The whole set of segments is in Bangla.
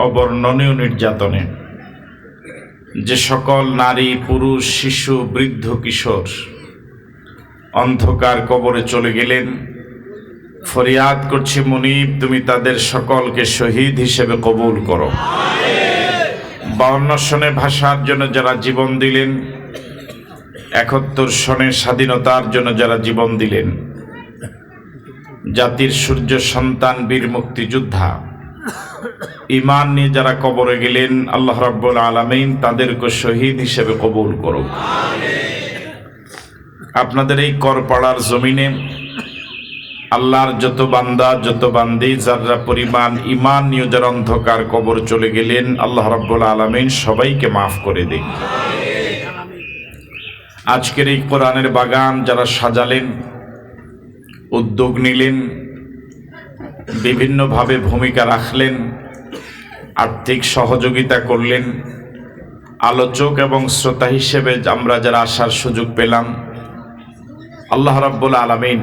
অবর্ণনীয় নির্যাতনে যে সকল নারী পুরুষ শিশু বৃদ্ধ কিশোর অন্ধকার কবরে চলে গেলেন, ফরিয়াদ করছি মুনিব, তুমি তাদের সকলকে শহীদ হিসেবে কবুল করো। 52 সনে ভাষার জন্য যারা জীবন দিলেন, 71 সনে স্বাধীনতার জন্য যারা জীবন দিলেন, জাতির সূর্য সন্তান বীর মুক্তিযোদ্ধা ঈমান নিয়ে যারা কবরে গেলেন, আল্লাহ রাব্বুল আলামিন তাদেরকে শহীদ হিসেবে কবুল করুক। আপনাদের এই করপাড়ার জমিনে আল্লাহর যত বান্দা যত বান্দি যারা পরিমাণ ঈমান নিয়ে যারা অন্ধকার কবর চলে গেলেন, আল্লাহ রাব্বুল আলামিন সবাইকে মাফ করে দিন। আজকের এই কোরআনের বাগান যারা সাজালেন, উদ্যোগ নিলেন, বিভিন্নভাবে ভূমিকা রাখলেন, আর্থিক সহযোগিতা করলেন, আলোচক এবং শ্রোতা হিসেবে আমরা যারা আসার সুযোগ পেলাম, আল্লাহ রাব্বুল আলামিন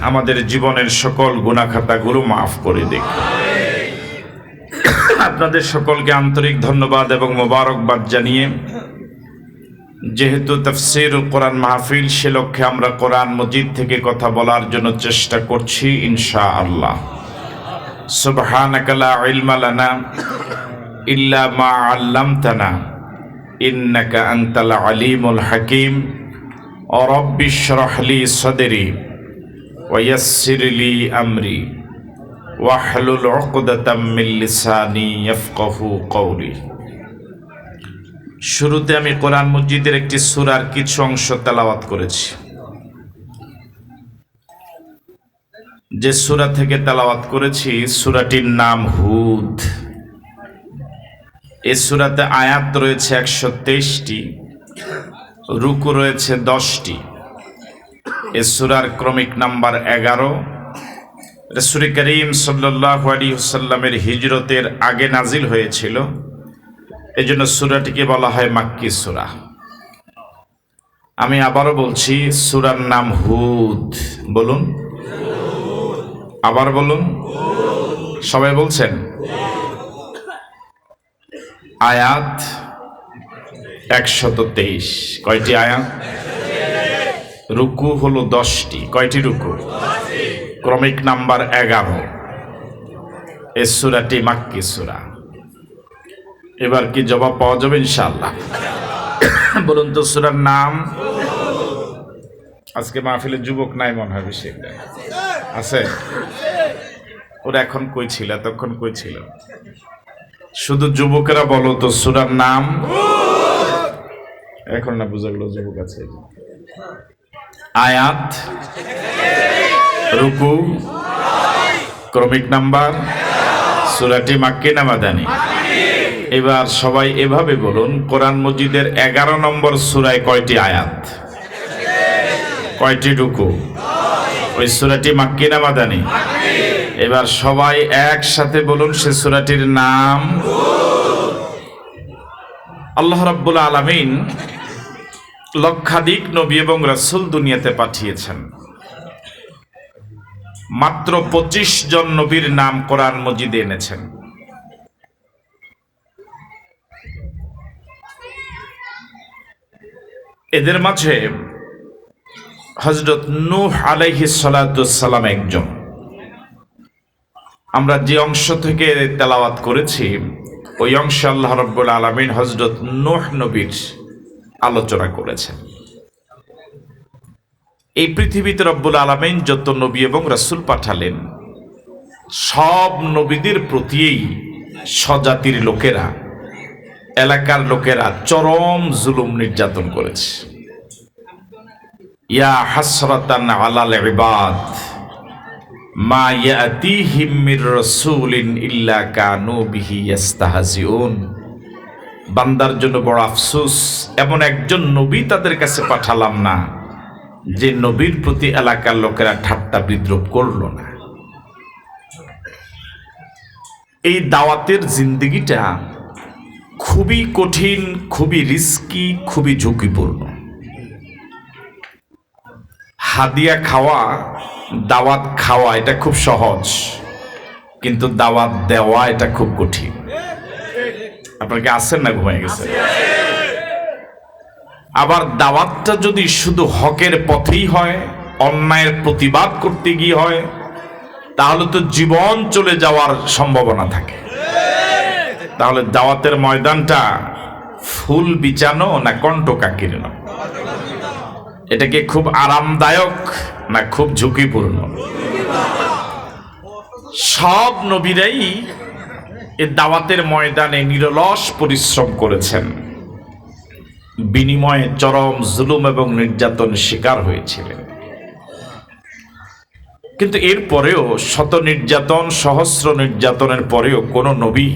আমাদের জীবনের সকল গুনাহ খাতাগুলো মাফ করে দিক। আপনাদের সকলকে আন্তরিক ধন্যবাদ এবং মোবারকবাদ জানিয়ে, যেহেতু তাফসীরুল কোরআন মাহফিল, সে লক্ষ্যে আমরা কোরআন মজিদ থেকে কথা বলার জন্য চেষ্টা করছি ইনশাআল্লাহ। সুবহানাকা লা ইলমা লানা ইল্লা মা আল্লামতানা ইন্নাকা আনতাল আলিমুল হাকিম। রব্বি ইশরাহ লি সাদরি ওয়া ইয়াসসির লি আমরি ওয়াহলুল উকদাতাম মিন লিসানি ইয়াফকাহু কওলি। শুরুতে আমি কোরআন মজিদের একটি সূরার কিছু অংশ তেলাওয়াত করেছি। যে সূরা থেকে তেলাওয়াত করেছি সূরাটির নাম হুদ। এই সূরাতে আয়াত রয়েছে 123টি, রুকু রয়েছে 10টি। এই সূরার ক্রমিক নাম্বার 11। রাসূল করিম সাল্লাল্লাহু আলাইহি ওয়াসাল্লামের হিজরতের আগে নাজিল হয়েছিল, এজন্য সূরাটিকে বলা হয় মাক্কি সূরা। আমি আবারও বলছি, সূরার নাম হুদ। বলুন, আবার বলুন, সবাই বলছেন। আয়াত 123। কয়টি আয়াত? রুকু হলো 10টি। কয়টি রুকু? ক্রমিক নাম্বার 11। এই সূরাটি মাক্কি সূরা। এবার কি জবাব পাওয়া যাবে ইনশাআল্লাহ? বলুন তো সূরার নাম। আজকে মাহফিলে যুবক নাই মনে হয়, বেশি আছে। ওরা এখন কই ছিল, এতক্ষণ কই ছিল? শুধু যুবকেরা বলো তো সূরার নাম। এখন না বুঝা গেল যুবক আছে। আয়াত, রুকু, ক্রমিক নাম্বার, সূরাটি মাক্কি না মাদানী? এবার সবাই এভাবে বলুন, কোরআন মজিদের 11 নম্বর সূরায় কয়টি আয়াত, কয়টি রুকু? ওই সূরাটি মাক্কি না মাদানী? এবার সবাই একসাথে বলুন সে সূরাটির নাম। আল্লাহ রাব্বুল আলামিন লক্ষাধিক নবী এবং রাসূল দুনিয়াতে পাঠিয়েছেন। মাত্র 25 জন নবীর নাম কোরআন মজিদে এনেছেন। এদের মাঝে হযরত নূহ আলাইহিস সালাতু সালাম একজন। আমরা যে অংশ থেকে তেলাওয়াত করেছি ওই অংশে আল্লাহ রাব্বুল আলামিন হযরত নূহ নবীর আলোচনা করেছেন। এই পৃথিবীতে রব্বুল আলামিন যত নবী এবং রাসূল পাঠালেন, সব নবীদের প্রতিই স্বজাতির লোকেরা, এলাকার লোকেরা চরম জুলুম নির্যাতন করেছে। ইয়া হাসরাতান আলাল ইবাদ মা ইয়াতিহিম মির রাসূলিন ইল্লা কানু বিহি ইস্তাহজিউন। বান্দার জন্য বড় আফসোস, এমন একজন নবী তাদের কাছে পাঠালাম না যে নবীর প্রতি এলাকার লোকেরা ঠাট্টা বিদ্রূপ করল না। এই দাওয়াতের জিন্দেগিটা খুবই কঠিন, খুবই রিস্কি, খুবই ঝুঁকিপূর্ণ। হাদিয়া খাওয়া, দাওয়াত খাওয়া এটা খুব সহজ, কিন্তু দাওয়াত দেওয়া এটা খুব কঠিন। আপনার কি আসেন না ঘুমাই গেছে? আবার দাওয়াতটা যদি শুধু হকের পথেই হয়, অন্যায়ের প্রতিবাদ করতে গিয়ে হয়, তাহলে তো জীবন চলে যাওয়ার সম্ভাবনা থাকে। তাহলে দাওয়াতের ময়দানটা ফুল বিছানো না কণ্টকাকীর্ণ? এটা কি খুব আরামদায়ক না খুব ঝুঁকিপূর্ণ? সব নবীরাই এই দাওয়াতের ময়দানে নিরলস পরিশ্রম করেছেন, বিনিময়ে চরম জুলুম এবং নির্যাতন শিকার হয়েছিলেন। কিন্তু এরপরেও শত নির্যাতন, সহস্র নির্যাতনের পরেও কোনো নবী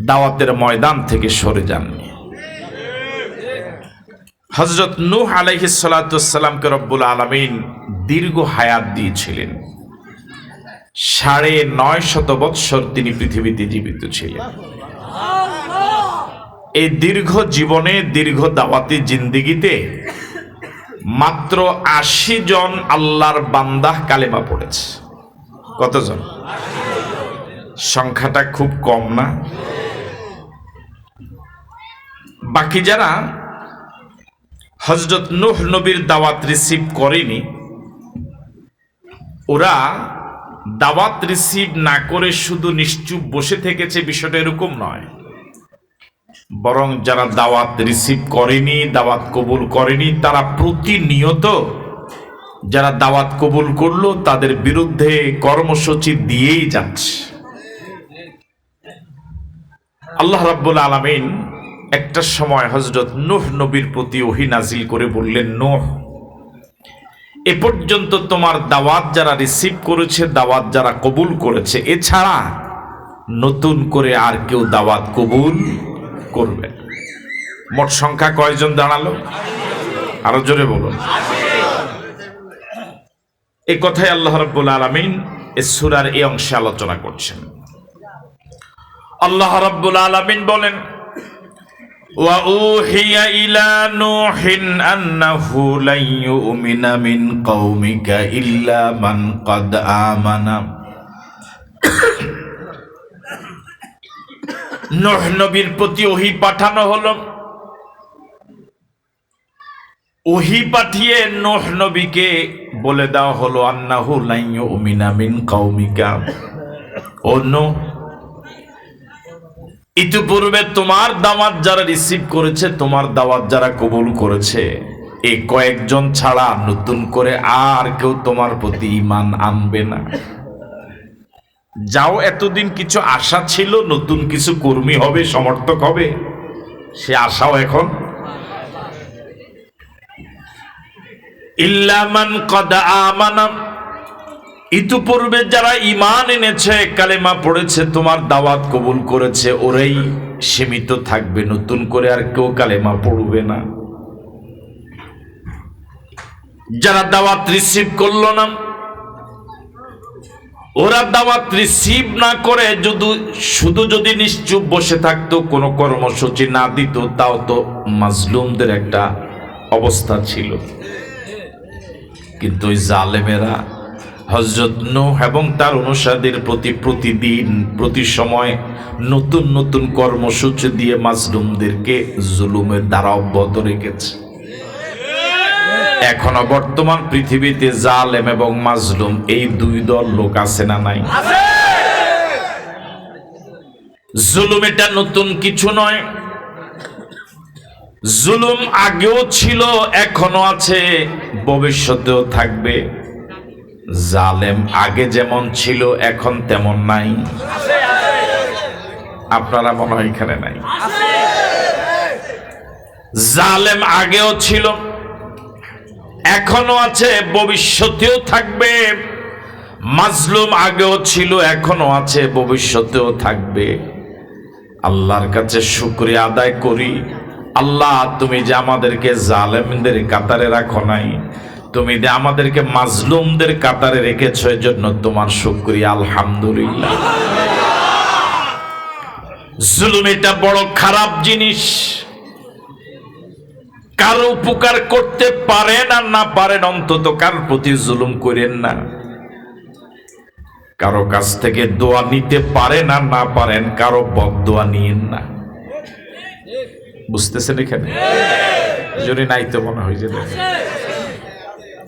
দাওয়াতের ময়দান থেকে সরে যাননি। হযরত নূহ আলাইহিস সালাতু ওয়াস সালামকে রব্বুল আলামিন দীর্ঘ হায়াত দিয়েছিলেন। ৯৫০ বৎসর তিনি পৃথিবীতে জীবিত ছিলেন। এই দীর্ঘ জীবনে, দীর্ঘ দাওয়াতি জিন্দেগিতে মাত্র ৮০ জন আল্লাহর বান্দা কালেমা পড়েছে। কতজন? সংখ্যাটা খুব কম না? বাকি যারা হযরত নূহ নবীর দাওয়াত রিসিভ করেনি, ওরা দাওয়াত রিসিভ না করে শুধু নিশ্চুপ বসে থেকেছে, বিষয়টা এরকম নয়। বরং যারা দাওয়াত রিসিভ করেনি, দাওয়াত কবুল করেনি, তারা প্রতিনিয়ত যারা দাওয়াত কবুল করলো তাদের বিরুদ্ধে কর্মসূচি দিয়েই যাচ্ছে। আল্লাহ রাব্বুল আলামিন একটা সময় হযরত নূহ নবীর প্রতি ওহী নাজিল করে বললেন, নূহ, এ পর্যন্ত তোমার দাওয়াত যারা রিসিভ করেছে, দাওয়াত যারা কবুল করেছে, এছাড়া নতুন করে আর কেউ দাওয়াত কবুল করবে। মোট সংখ্যা কয়জন দাঁড়ালো? আরো জোরে বলুন। এই কথাই আল্লাহ রাব্বুল আলামিন এই সূরার এই অংশে আলোচনা করছেন। আল্লাহ রাব্বুল আলামিন বলেন, ওয়া উহিয়া ইলা নূহিন আন্নাহু লা ইউমিনা মিন কওমিকা ইল্লা মান ক্বাদ আমানা। নূহ নবীর প্রতি ওহী পাঠানো হলো। ওহী পাঠিয়ে নূহ নবীকে বলে দেওয়া হলো, আন্নাহু লা ইউমিনা মিন কওমিকা, ও নূহ, ইতিপূর্বে তোমার দাওয়াত যারা রিসিভ করেছে, তোমার দাওয়াত যারা কবুল করেছে, এই কয়েকজন ছাড়া নতুন করে আর কেউ তোমার প্রতি ঈমান আনবে না। যাও, এতদিন কিছু আশা ছিল, নতুন কিছু কর্মী হবে, সমর্থক হবে, সে আশাও এখন। ইল্লা মান ক্বাদ আমানা, ইতিপূর্বে যারা ঈমান এনেছে, কালেমা পড়েছে, তোমার দাওয়াত কবুল করেছে, ওরাই সীমিত থাকবে, নতুন করে আর কেউ কালেমা পড়বে না। যারা দাওয়াত রিসিভ করলো না, ওরা দাওয়াত রিসিভ না করে শুধু যদি নিশ্চুপ বসে থাকতো, কোনো কর্মসূচি না দিত, তাও তো মাজলুমদের একটা অবস্থা ছিল। কিন্তু ওই জালেমেরা হযরত নূহ এবং তার অনুসারীদের প্রতি প্রতিদিন, প্রতি সময় নতুন নতুন কর্মসূচি দিয়ে মাজলুমদেরকে জুলুমের দ্বারা অব্যাহত রেখেছে। এখনো বর্তমান পৃথিবীতে জালেম এবং মাজলুম এই দুই দল লোক আছে না নাই? জুলুম এটা নতুন কিছু নয়। জুলুম আগেও ছিল, এখনো আছে, ভবিষ্যতেও থাকবে। জালেম আগে যেমন ছিল এখন তেমন নাই। আপনারা মনে হয় এখানে নাই। জালেম আগেও ছিল, এখনো আছে, ভবিষ্যতেও থাকবে। মাজলুম আগেও ছিল, এখনো আছে, ভবিষ্যতেও থাকবে। আল্লাহর কাছে শুকরিয়া আদায় করি, আল্লাহ তুমি যে আমাদেরকে জালেমদের কাতারে রাখো নাই, তুমি যে আমাদেরকে মাজলুমদের কাতারে রেখেছো, এজন্য তোমার শুকরিয়া, আলহামদুলিল্লাহ। জুলুম এটা বড় খারাপ জিনিস। কারো উপকার করতে পারেন আর না পারেন, অন্তত কার প্রতি জুলুম করেন না। কারো কাছ থেকে দোয়া নিতে পারেন আর না পারেন, কারো বদদোয়া নিয়েন না। বুঝতেছেন এখানে? যদি নাই তো মনে হয় যে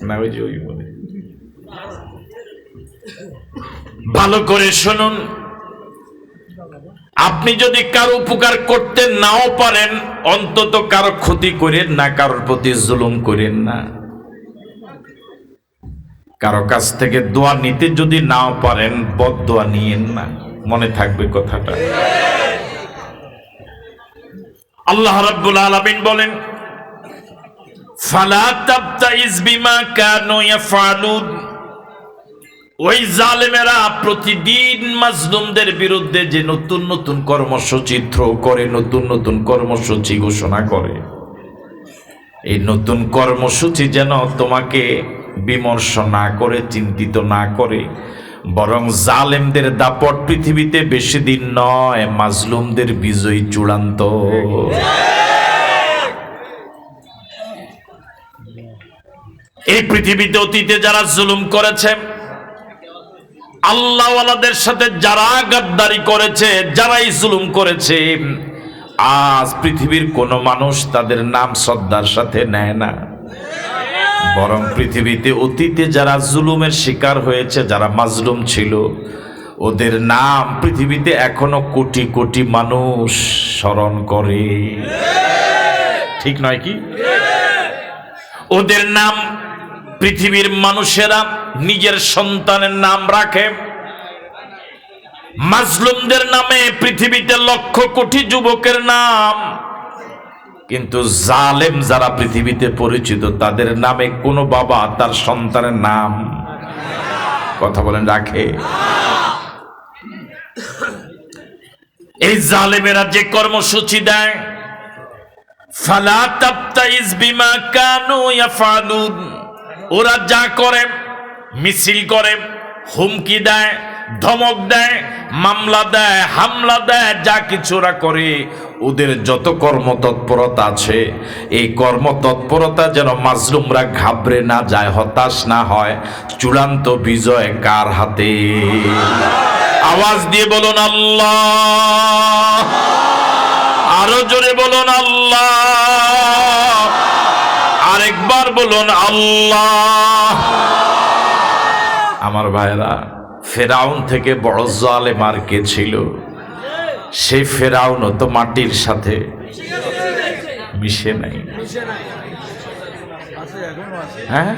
না, ওই যে ওই বলে। ভালো করে শুনুন, আপনি যদি কারো উপকার করতে নাও পারেন, অন্তত কারো ক্ষতি করেন না, কারোর প্রতি জুলুম করেন না। কারো কাছ থেকে দোয়া নিতে যদি নাও পারেন, বদদোয়া নিয়েন না। মনে থাকবে কথাটা। আল্লাহ রাব্বুল আলামিন বলেন, ফালা তাবতাইজ বিমা কানু ইয়াফআলুন। ওই জালেমেরা প্রতিদিন মাজলুমদের বিরুদ্ধে যে নতুন নতুন কর্মসূচি করে, নতুন নতুন কর্মসূচি ঘোষণা করে, এই নতুন কর্মসূচি যেন তোমাকে বিমর্ষ না করে, চিন্তিত না করে, বরং জালেমদের দাপট পৃথিবীতে বেশি দিন নয়, মাজলুমদের বিজয় চূড়ান্ত। এই পৃথিবীতে অতীতে যারা জুলুম করেছে, আল্লাহওয়ালাদের সাথে যারা গাদ্দারি করেছে, যারাই জুলুম করেছে, আজ পৃথিবীর কোনো মানুষ তাদের নাম শ্রদ্ধার সাথে নেয় না। বরং পৃথিবীতে অতীতে যারা জুলুমের শিকার হয়েছে, যারা মাজলুম ছিল, ওদের নাম পৃথিবীতে এখনো কোটি কোটি মানুষ স্মরণ করে। ঠিক নয় কি? ওদের নাম পৃথিবীর মানুষেরা নিজের সন্তানের নাম রাখে। মাজলুমদের নামে পৃথিবীতে লক্ষ কোটি যুবকের নাম, কিন্তু জালেম যারা পৃথিবীতে পরিচিত, তাদের নামে কোনো বাবা তার সন্তানের নাম, কথা বলেন, রাখে? এই জালেমেরা যে কর্মসূচি দেয়, ফালা তাবতাইজ বিমা কানু ইয়াফআলুন, ওরা যা করে, মিছিল করে, হুমকি দেয়, ধমক দেয়, মামলা দেয়, হামলা দেয়, যা কিছু ওরা করে, ওদের যত কর্মতৎপরতা আছে, এই কর্মতৎপরতা যেন মাজলুমরা ঘাবড়ে না যায়, হতাশ না হয়। চূড়ান্ত বিজয় কার হাতে? আওয়াজ দিয়ে বলুন আল্লাহ। আরো জোরে বলুন আল্লাহ। আরেকবার বলুন আল্লাহ। আমার ভাইরা, ফেরাউন থেকে বড় জালেম আর কে ছিল? সেই ফেরাউনও তো মাটির সাথে মিশে নাই। হ্যাঁ,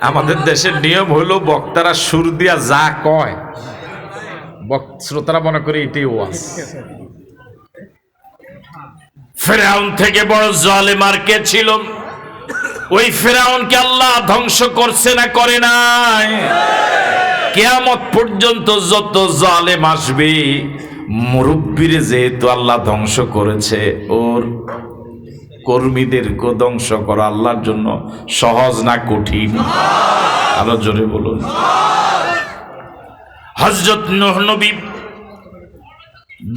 আমাদের দেশের নিয়ম হলো বক্তারা সুর দিয়া যা কয়, শ্রোতারা মনে করে এটাই ওয়াজ। ফেরাউন থেকে বড় জালেম আর কে ছিল? ওই ফেরাউনকে আল্লাহ ধ্বংস করছে না করে নাই? কিয়ামত পর্যন্ত যত জালেম আসবে, মুরব্বীরে যেহেতু আল্লাহ ধ্বংস করেছে, ওর কর্মীদেরকে ধ্বংস করা আল্লাহর জন্য সহজ না কঠিন? আরো জোরে বলুন। হযরত নূহ নবী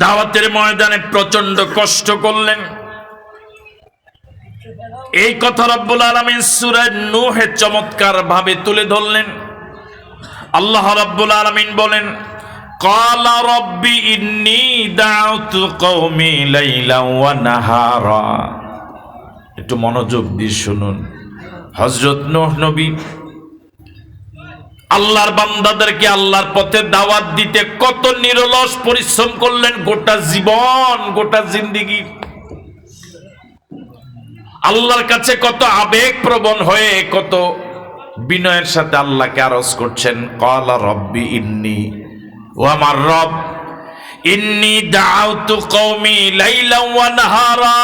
দাওয়াতের ময়দানে প্রচন্ড কষ্ট করলেন। এই কথা রব্বুল আলামিন সূরা নূহে চমৎকার ভাবে তুলে ধরলেন। আল্লাহ রাব্বুল আলামিন বলেন, ক্বালা রাব্বি ইন্নী দাউতু কওমি লাইলা ওয়া নাহারা। একটু মনোযোগ দিয়ে শুনুন। হযরত নূহ নবী আল্লাহর বান্দাদেরকে আল্লাহর পথে দাওয়াত দিতে কত নিরলস পরিশ্রম করলেন, গোটা জীবন, গোটা জিন্দেগি আল্লাহর কাছে কত আবেগ প্রবণ হয়ে, কত বিনয়ের সাথে আল্লাহকে আরজ করছেন। ক্বালা রাব্বি ইন্নী, ও আমার রব, ইন্নী দাউতু কওমি লাইলা ওয়া নাহারা,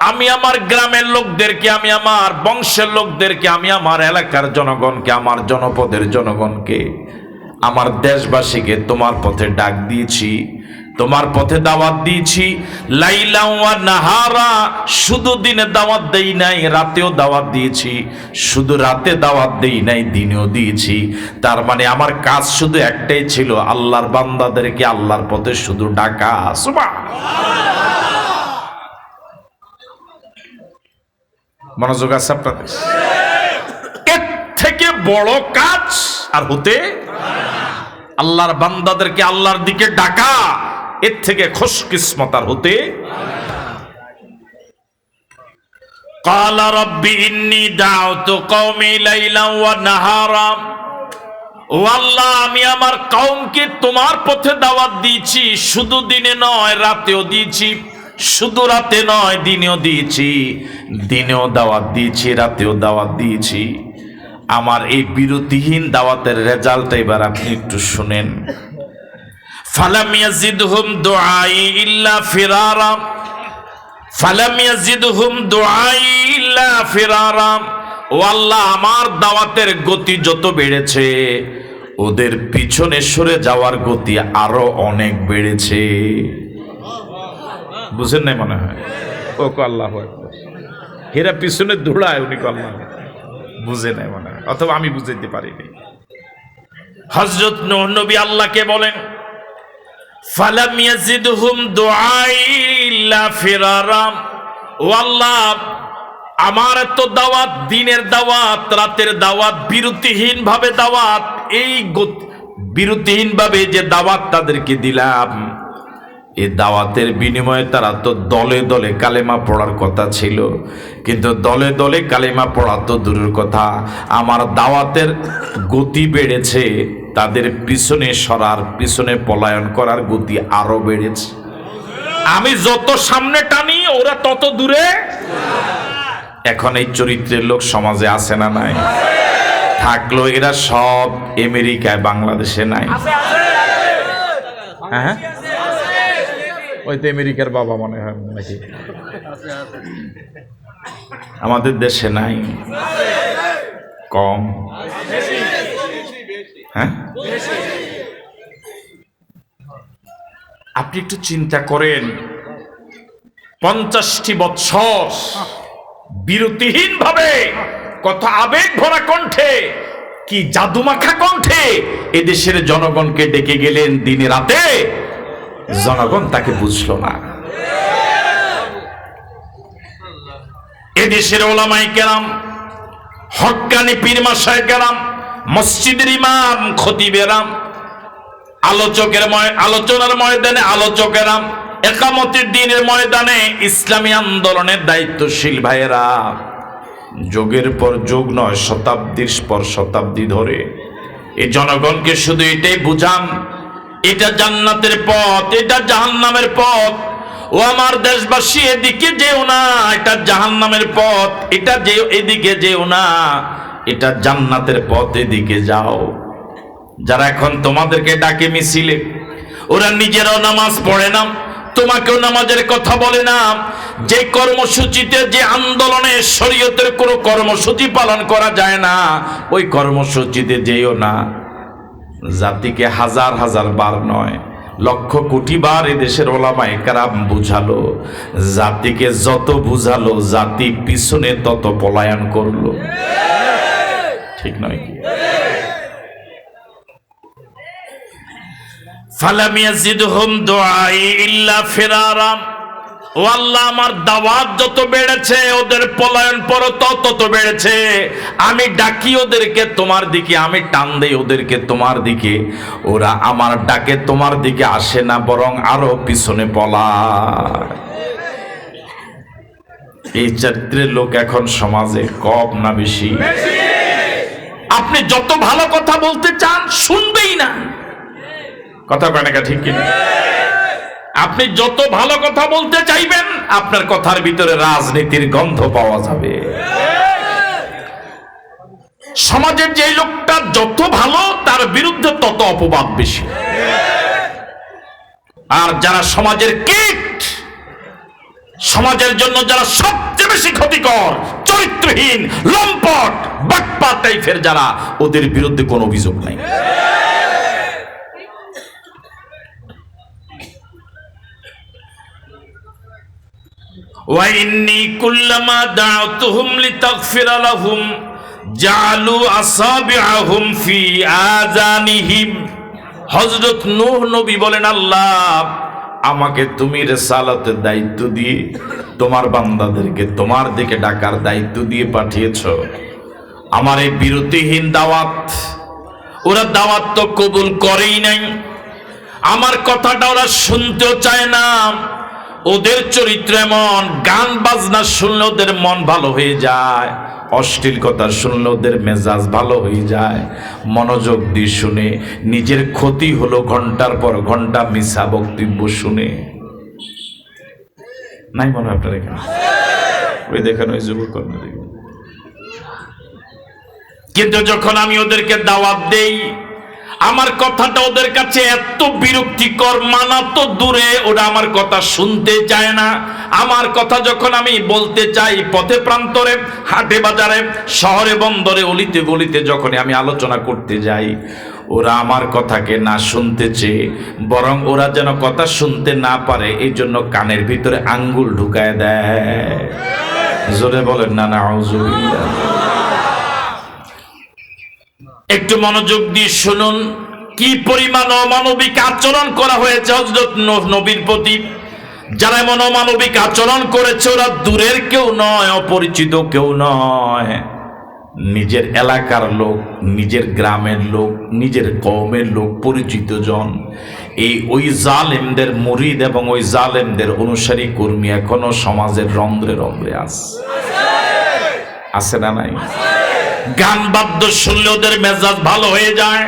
আমি আমার গ্রামের লোকদেরকে, আমি আমার বংশের লোকদেরকে, আমি আমার এলাকার জনগণকে, আমার জনপদের জনগণকে, আমার দেশবাসীকে তোমার পথে ডাক দিয়েছি, তোমার পথে দাওয়াত দিয়েছি। লাইলা ওয়া নাহারা, শুধু দিনে দাওয়াত দেই নাই, রাতেও দাওয়াত দিয়েছি। শুধু রাতে দাওয়াত দেই নাই, দিনেও দিয়েছি। তার মানে আমার কাজ শুধু একটাই ছিল, আল্লাহর বান্দাদেরকে আল্লাহর পথে শুধু ডাকা। সুবহানাল্লাহ। মনোযোগ আছে আপনাদের? এর থেকে বড় কাজ আর হতে আল্লাহর বান্দাদেরকে আল্লাহর দিকে ডাকা, এর থেকে খুশকিসমত আর হতে। قال رب إني دعوت قومي ليلا ونهارا, ও আল্লাহ আমি আমার কওমকে তোমার পথে দাওয়াত দিয়েছি, শুধু দিনে নয় রাতেও দিয়েছি, শুধু রাতে নয় দিনেও দিয়েছি, দিনেও দাওয়াত দিয়েছি রাতেও দাওয়াত দিয়েছি। আমার এই বিরতিহীন দাওয়াতের রেজাল্ট এবার আপনি একটু শুনেন। ফালাম ইয়াজিদহুম দুআই ইল্লা ফিরারা, ফালাম ইয়াজিদহুম দুআই ইল্লা ফিরারা, ও আল্লাহ আমার দাওয়াতের গতি যত বেড়েছে ওদের পিছনে সরে যাওয়ার গতি আরো অনেক বেড়েছে। বুঝেন নাই মনে হয়? ও আল্লাহ হেরা পিছনে দৌড়ায়, উনি আল্লাহ বুঝে নাই মনে হয়, অথবা আমি বুঝাইতে পারিনি। হযরত নূহ নবী আল্লাহকে বলেন ফালাম ইয়াজিদহুম দুআই ইল্লা ফিরারা, ও আল্লাহ আমার এত দাওয়াত, দিনের দাওয়াত রাতের দাওয়াত, বিরতিহীন ভাবে দাওয়াত, এই বিরতিহীন ভাবে যে দাওয়াত তাদেরকে দিলাম, এই দাওয়াতের বিনিময়ে তারা তো দলে দলে কালেমা পড়ার কথা ছিল, কিন্তু দলে দলে কালেমা পড়া তো দূরের কথা, আমার দাওয়াতের গতি বেড়েছে, তাদের পিছনে সরার, পিছনে পলায়ন করার গতি আরো বেড়েছে। আমি যত সামনে টানি ওরা তত দূরে। এখন এই চরিত্রের লোক সমাজে আছে না নাই? থাকলো এরা সব আমেরিকায়, বাংলাদেশে নাই। হ্যাঁ, ওই তো আমেরিকার বাবা মনে হয় নাকি, আমাদের দেশে নাই, কম। হ্যাঁ, আপনি একটু চিন্তা করেন, 50টি বৎসর বিরতিহীন ভাবে, কত আবেগ ভরা কণ্ঠে, কি জাদুমাখা কণ্ঠে এদেশের জনগণকে ডেকে গেলেন দিনে রাতে, জনগণ তাকে বুঝলো না। এদেশের ওলামায়ে কেরাম, হক্কানি পীর মাশায়েখ কেরাম, মসজিদের ইমাম খতিবেরাম, আলোচনার ময়দানে আলোচকেরাম, একামতের দিনের ময়দানে ইসলামী আন্দোলনের দায়িত্বশীল ভাইয়েরা, যুগের পর যুগ নয়, শতাব্দীর পর শতাব্দী ধরে এই জনগণকে শুধু এটাই বুঝান, এটা জান্নাতের পথ, এটা জাহান্নামের পথ। ও আমার দেশবাসী, এদিকে যেও না, এটা জাহান্নামের পথ, এটা যে এদিকে যেও না, এটা জান্নাতের পথ, এদিকে যাও। যারা এখন তোমাদেরকে ডাকে মিছিলে, ওরা নিজেরাও নামাজ পড়ে না, তোমাকেও নামাজের কথা বলে না। যে কর্মসূচিতে, যে আন্দোলনে শরীয়তের কোনো কর্মসূচি পালন করা যায় না, ওই কর্মসূচিতে যেও না। জাতিকে হাজার হাজার বার নয়, লক্ষ কোটি বার এদেশের ওলামায়ে কেরাম বুঝালো, জাতিকে যত বুঝালো জাতি পিছনে তত পলায়ন করলো। ঠিক নয় কি? ফালাম ইয়াজিদহুম দুআই ইল্লা ফিরারা, ও আল্লাহ আমার দাওয়াত যত বেড়েছে ওদের পলায়ন তত বেড়েছে। আমি ডাকি ওদেরকে তোমার দিকে, আমি টান দেই ওদেরকে তোমার দিকে, ওরা আমার ডাকে তোমার দিকে আসে না, বরং আরো পিছনে পলায়। এই চরিত্রের লোক এখন সমাজে কম না বেশি? আপনি যত ভালো কথা বলতে চান শুনবেই না, কথা কয় না ঠিক কিনা? আপনি যত ভালো কথা বলতে চাইবেন আপনার কথার ভিতরে রাজনীতির গন্ধ পাওয়া যাবে। সমাজের যে লোকটা যত ভালো তার বিরুদ্ধে তত অপবাদ বেশি। আর যারা সমাজের কীট, সমাজের জন্য যারা সবচেয়ে বেশি ক্ষতিকর, চরিত্রহীন, লম্পট, বাটপা টাইপের যারা, ওদের বিরুদ্ধে কোনো অভিযোগ নাই। وَإِنِّي كُلَّمَا دَعَوْتُهُمْ لِتَغْفِرَ لَهُمْ جَعَلُوا أَصَابِعَهُمْ فِي آذَانِهِمْ। হযরত নূহ নবী বলেন, আল্লাহ আমাকে তুমি রিসালাতের দায়িত্ব দিয়ে, তোমার বান্দাদেরকে তোমার দিকে ডাকার দায়িত্ব দিয়ে পাঠিয়েছো। আমার এই বিরতিহীন দাওয়াত, ওরা দাওয়াত তো কবুল করেই নাই, আমার কথাটা ওরা শুনতেও চায় না। ওদের চরিত্র এমন, গান বাজনা শুনলে ওদের মন ভালো হয়ে যায়, অশ্লীল কথা শুনলে ওদের মেজাজ ভালো হয়ে যায়। মনোযোগ দিয়ে শুনে নিজের ক্ষতি হলো, ঘন্টার পর ঘন্টা মিছা বক্তব্য শুনে। নাই মনে হয় আপনার এখানে? ওই দেখেন ওই যুবক কর্মী দেখেন। কিন্তু যখন আমি ওদেরকে দাওয়াত দেই, আমার কথাটা ওদের কাছে এত বিরক্তিকর, মানা তো দূরে, ওরা আমার কথা শুনতে চায় না। আমার কথা যখন আমি বলতে চাই, পথে প্রান্তরে, হাটে বাজারে, শহরে বন্দরে, অলিতে গলিতে যখন আমি আলোচনা করতে যাই, ওরা আমার কথাকে না শুনতে চেয়ে বরং ওরা যেন কথা শুনতে না পারে এই জন্য কানের ভিতরে আঙ্গুল ঢুকায় দেয়। জোরে বলেন না নাউজুবিল্লাহ। একটু মনোযোগ দিয়ে শুনুন কি পরিমাণ অমানবিক আচরণ করা হয়েছে হযরত নূহ নবীর প্রতি। যারা এমন অমানবিক আচরণ করেছে ওরা দূরের কেউ নয়, অপরিচিত কেউ নয়, নিজের এলাকার লোক, নিজের গ্রামের লোক, নিজের কওমের লোক, পরিচিত জন। ওই জালেমদের মুরিদ এবং ওই জালেমদের অনুসারী কর্মী এখনো সমাজের রন্ধ্রে রন্ধ্রে আছে না নাই? গান বাদ্য শুনলে ওদের মেজাজ ভালো হয়ে যায়,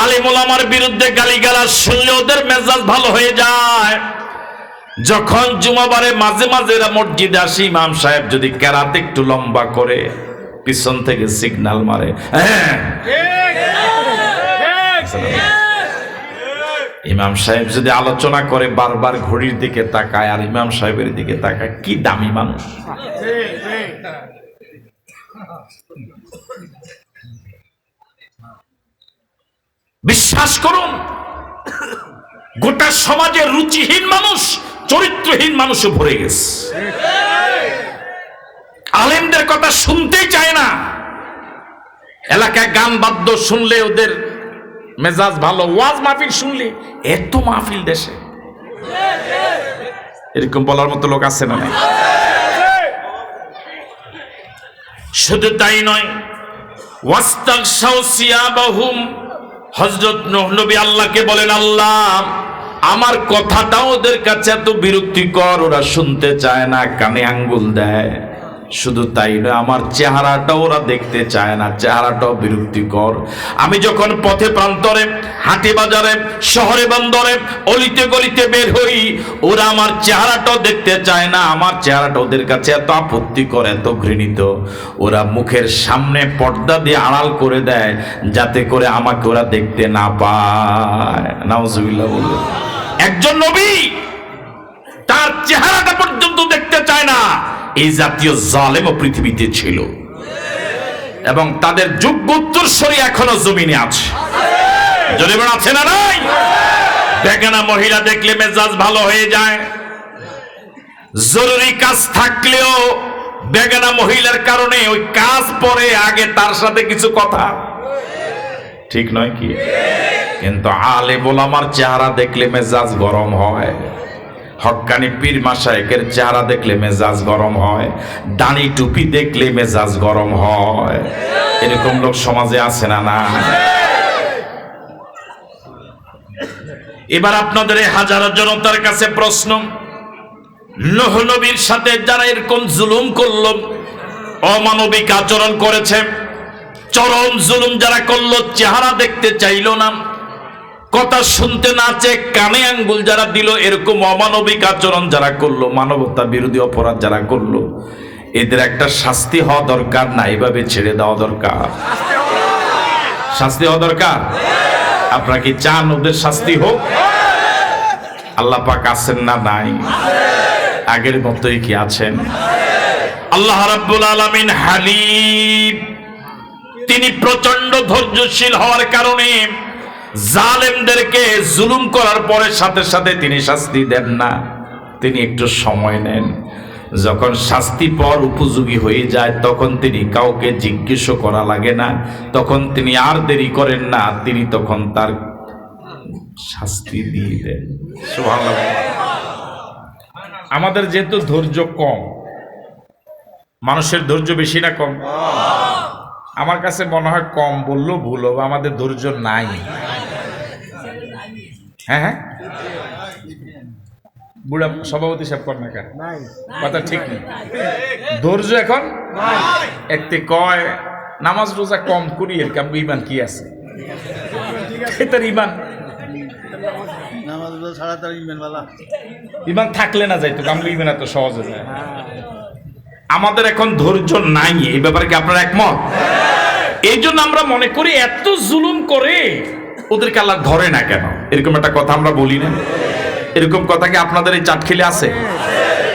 আলেম ওলামার বিরুদ্ধে গালিগালাজ শুনলে ওদের মেজাজ ভালো হয়ে যায়। যখন জুমাবারে মাঝে মাঝে এরা মসজিদে আসে, ইমাম সাহেব যদি কেরাত একটু লম্বা করে পিছন থেকে সিগন্যাল মারে, হ্যাঁ ইমাম সাহেব যদি আলোচনা করে বারবার ঘড়ির দিকে তাকায় আর ইমাম সাহেবের দিকে তাকায়, কি দামি মানুষ। বিশ্বাস করুন, গোটা সমাজে রুচিহীন মানুষ, চরিত্রহীন মানুষে ভরে গেছে। আলেমদের কথা শুনতেই চায় না। এলাকায় গান বাদ্য শুনলে ওদের মেজাজ ভালো, ওয়াজ মাহফিল শুনলে, এত মাহফিল দেশে, এরকম বলার মতো লোক আছে না? শুধু তাই নয়, ওয়াস্তাগশাউ সিয়াবাহুম, হযরত নূহ নবী আল্লাহকে বলেন, আল্লাহ আমার কথাটা ওদের কাছে এত বিরক্তিকর, ওরা শুনতে চায় না, কানে আঙ্গুল দেয়। শুধু তাই নয়, আমার চেহারাটাও ওরা দেখতে চায় না, চেহারাটাও বিরক্তিকর। আমি যখন পথে প্রান্তরে, হাটে বাজারে, শহরে বন্দরে, অলিতে গলিতে বের হই, ওরা আমার চেহারাটাও দেখতে চায় না, আমার চেহারাটা ওদের কাছে এত আপত্তিকর, এত ঘৃণিত, ওরা মুখের সামনে পর্দা দিয়ে আড়াল করে দেয় যাতে করে আমাকে ওরা দেখতে না পায়। নাউজুবিল্লাহ বলে একজন নবী তার চেহারাটা পর্যন্ত দেখতে চায় না, এই জাতীয় জালেমও পৃথিবীতে ছিল এবং তাদের যোগ্য উত্তরসূরি এখনো জমিনে আছে। জরিমানা আছে না নাই? বেগানা মহিলা দেখলে মেজাজ ভালো হয়ে যায়, জরুরি কাজ থাকলেও বেগানা মহিলার কারণে ওই কাজ পরে আগে তার সাথে কিছু কথা, ঠিক নয় কি? কিন্তু আলেম ওলামার চেহারা দেখলে মেজাজ গরম হয়, হক্কানি পীর মাশায়েখের চেহারা দেখলে মেজাজ গরম হয়, দাড়ি টুপি দেখলে মেজাজ গরম হয়। এরকম লোক সমাজে আছে না না? এবার আপনাদের এই হাজারো জনতার কাছে প্রশ্ন, নূহ নবীর সাথে যারা এরকম জুলুম করলো, অমানবিক আচরণ করেছে, চরম জুলুম যারা করলো, চেহারা দেখতে চাইলো না, কথা শুনতে না চেয়ে কানে আঙ্গুল যারা দিল, এরকম অমানবিক আচরণ যারা করলো, মানবতা বিরোধী অপরাধ যারা করলো, এদের একটা শাস্তি হওয়া দরকার না? এভাবে ছেড়ে দেওয়া দরকার, শাস্তি হওয়া দরকার। আপনারা কি চান ওদের শাস্তি হোক? আল্লাহ পাক আছেন না নাই? আগের মতোই কি আছেন? আল্লাহ রাব্বুল আলামিন হালিম, তিনি প্রচন্ড ধৈর্যশীল হওয়ার কারণে জালেমদেরকে জুলুম করার পরে সাথে সাথে তিনি শাস্তি দেন না, তিনি একটু সময় নেন। যখন শাস্তি পর উপযোগী হয়ে যায় তখন তিনি কাউকে জিজ্ঞেস করা লাগে না, তখন তিনি আর দেরি করেন না, তিনি তখন তার শাস্তি দিয়ে দেন। সুবহানাল্লাহ। আমাদের যেহেতু ধৈর্য কম, মানুষের ধৈর্য বেশি না কম? আমার কাছে মনে হয় কম বললেও ভুল হবে, আমাদের ধৈর্য নাই। হ্যাঁ হ্যাঁ, বুড়া সভাপতি সাহেব কর না কেন, কথা ঠিক নেই। ধৈর্য এখন একটি কয় নামাজ রোজা কম করি, এর কাম ইমান কি আছে? তার ইমান ইমান থাকলে না যাইতো, কামলে ইমান এত সহজে যায়। আমাদের এখন ধৈর্য নাই, এই ব্যাপারে কি আপনারা একমত? এই জন্য আমরা মনে করি এত জুলুম করে ওদেরকে আল্লাহ ধরে না কেন, এরকম একটা কথা আমরা বলি না? এরকম কথা কি আপনাদের এই চাটখিলে আছে?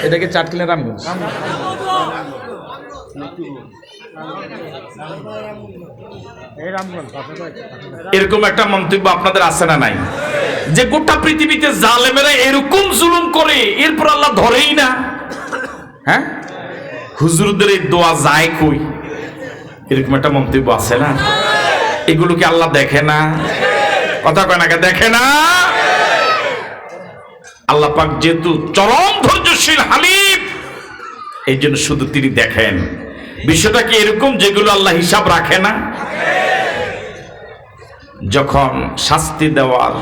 এটাকে চাটখিলে রামগঞ্জ, এরকম একটা মন্তব্য আপনাদের আছে না নাই, যে গোটা পৃথিবীতে জালেমেরা এরকম জুলুম করে এরপর আল্লাহ ধরেই না? হ্যাঁ, হুজুরদের এই দোয়া যায় কই, এরকম একটা মন্তব্য আছে না? এগুলো কি আল্লাহ দেখে না? কথা কয় না, দেখে না? আল্লাহ পাক যেহেতু চরম ধৈর্যশীল হালিম, এই জন্য শুধু তিনি দেখেন। বিষয়টা কি এরকম যেগুলো আল্লাহ হিসাব রাখে না? যখন শাস্তি দেওয়ার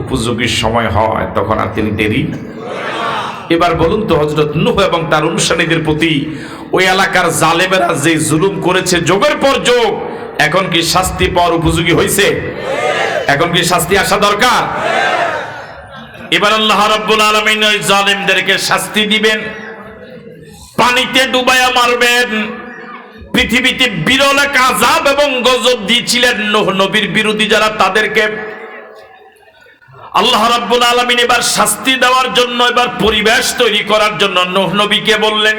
উপযোগী সময় হয় তখন আর তিনি দেরি। এবার বলুন তো, হযরত নূহ এবং তার অনুসারীদের প্রতি ওই এলাকার জালেমেরা যে জুলুম করেছে যোগের পর যোগ, এখন কি শাস্তি পাওয়ার উপযোগী হয়েছে? এখন কি শাস্তি আসা দরকার? এবার আল্লাহ রাব্বুল আলামিন ওই জালেমদেরকে শাস্তি দিবেন, পানিতে ডুবাইয়া মারবেন। পৃথিবীতে বিরল এক আযাব এবং গজব দিয়েছিলেন নূহ নবীর বিরোধী যারা, তাদেরকে আল্লাহ রাব্বুল আলামিন এবার শাস্তি দেওয়ার জন্য, এবার পরিবেশ তৈরি করার জন্য নূহ নবীকে বললেন,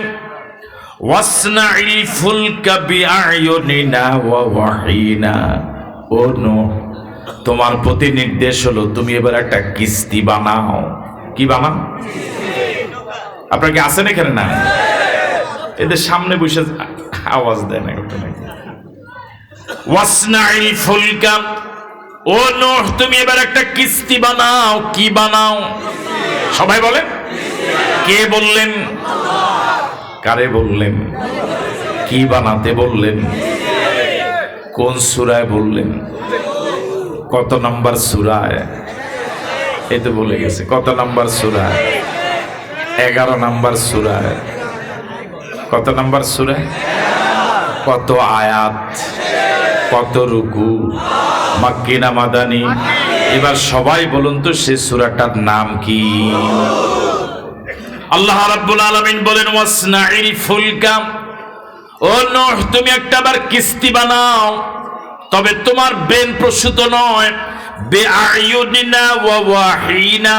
ওয়াসনাইল ফুলকা বিআয়ুনিনা ওয়া ওয়াহিনা। ও নূহ, তোমার প্রতি নির্দেশ হলো তুমি এবার একটা কিস্তি বানাও। কি বানাও? আপনার কি আছেন এখানে? না, এদের সামনে বসে আওয়াজ দেয় না। ওয়াসনাইল ফুলকা, ও নূহ তুমি এবার একটা কিস্তি বানাও। কি বানাও? সবাই বলেন। কে বললেন? কারে বললেন? কি বানাতে বললেন? কোন সূরায় বললেন? কত নাম্বার সূরায়? এই তো বলে গেছে কত নাম্বার সূরায়? 11 নাম্বার সূরায়। কত নাম্বার সূরায়? কত আয়াত? কত রুকু? মাক্কি না মাদানী? এবার সবাই বলুন তো সে সূরাটার নাম কি? আল্লাহ রাব্বুল আলামিন বলেন, ওয়াসনাইল ফুলকা, ও নূহ তুমি একটাবার কিস্তি বানাও, তবে তোমার বেন প্রসূত নয়। বিআয়ুনিনা ওয়া ওয়াহিনা,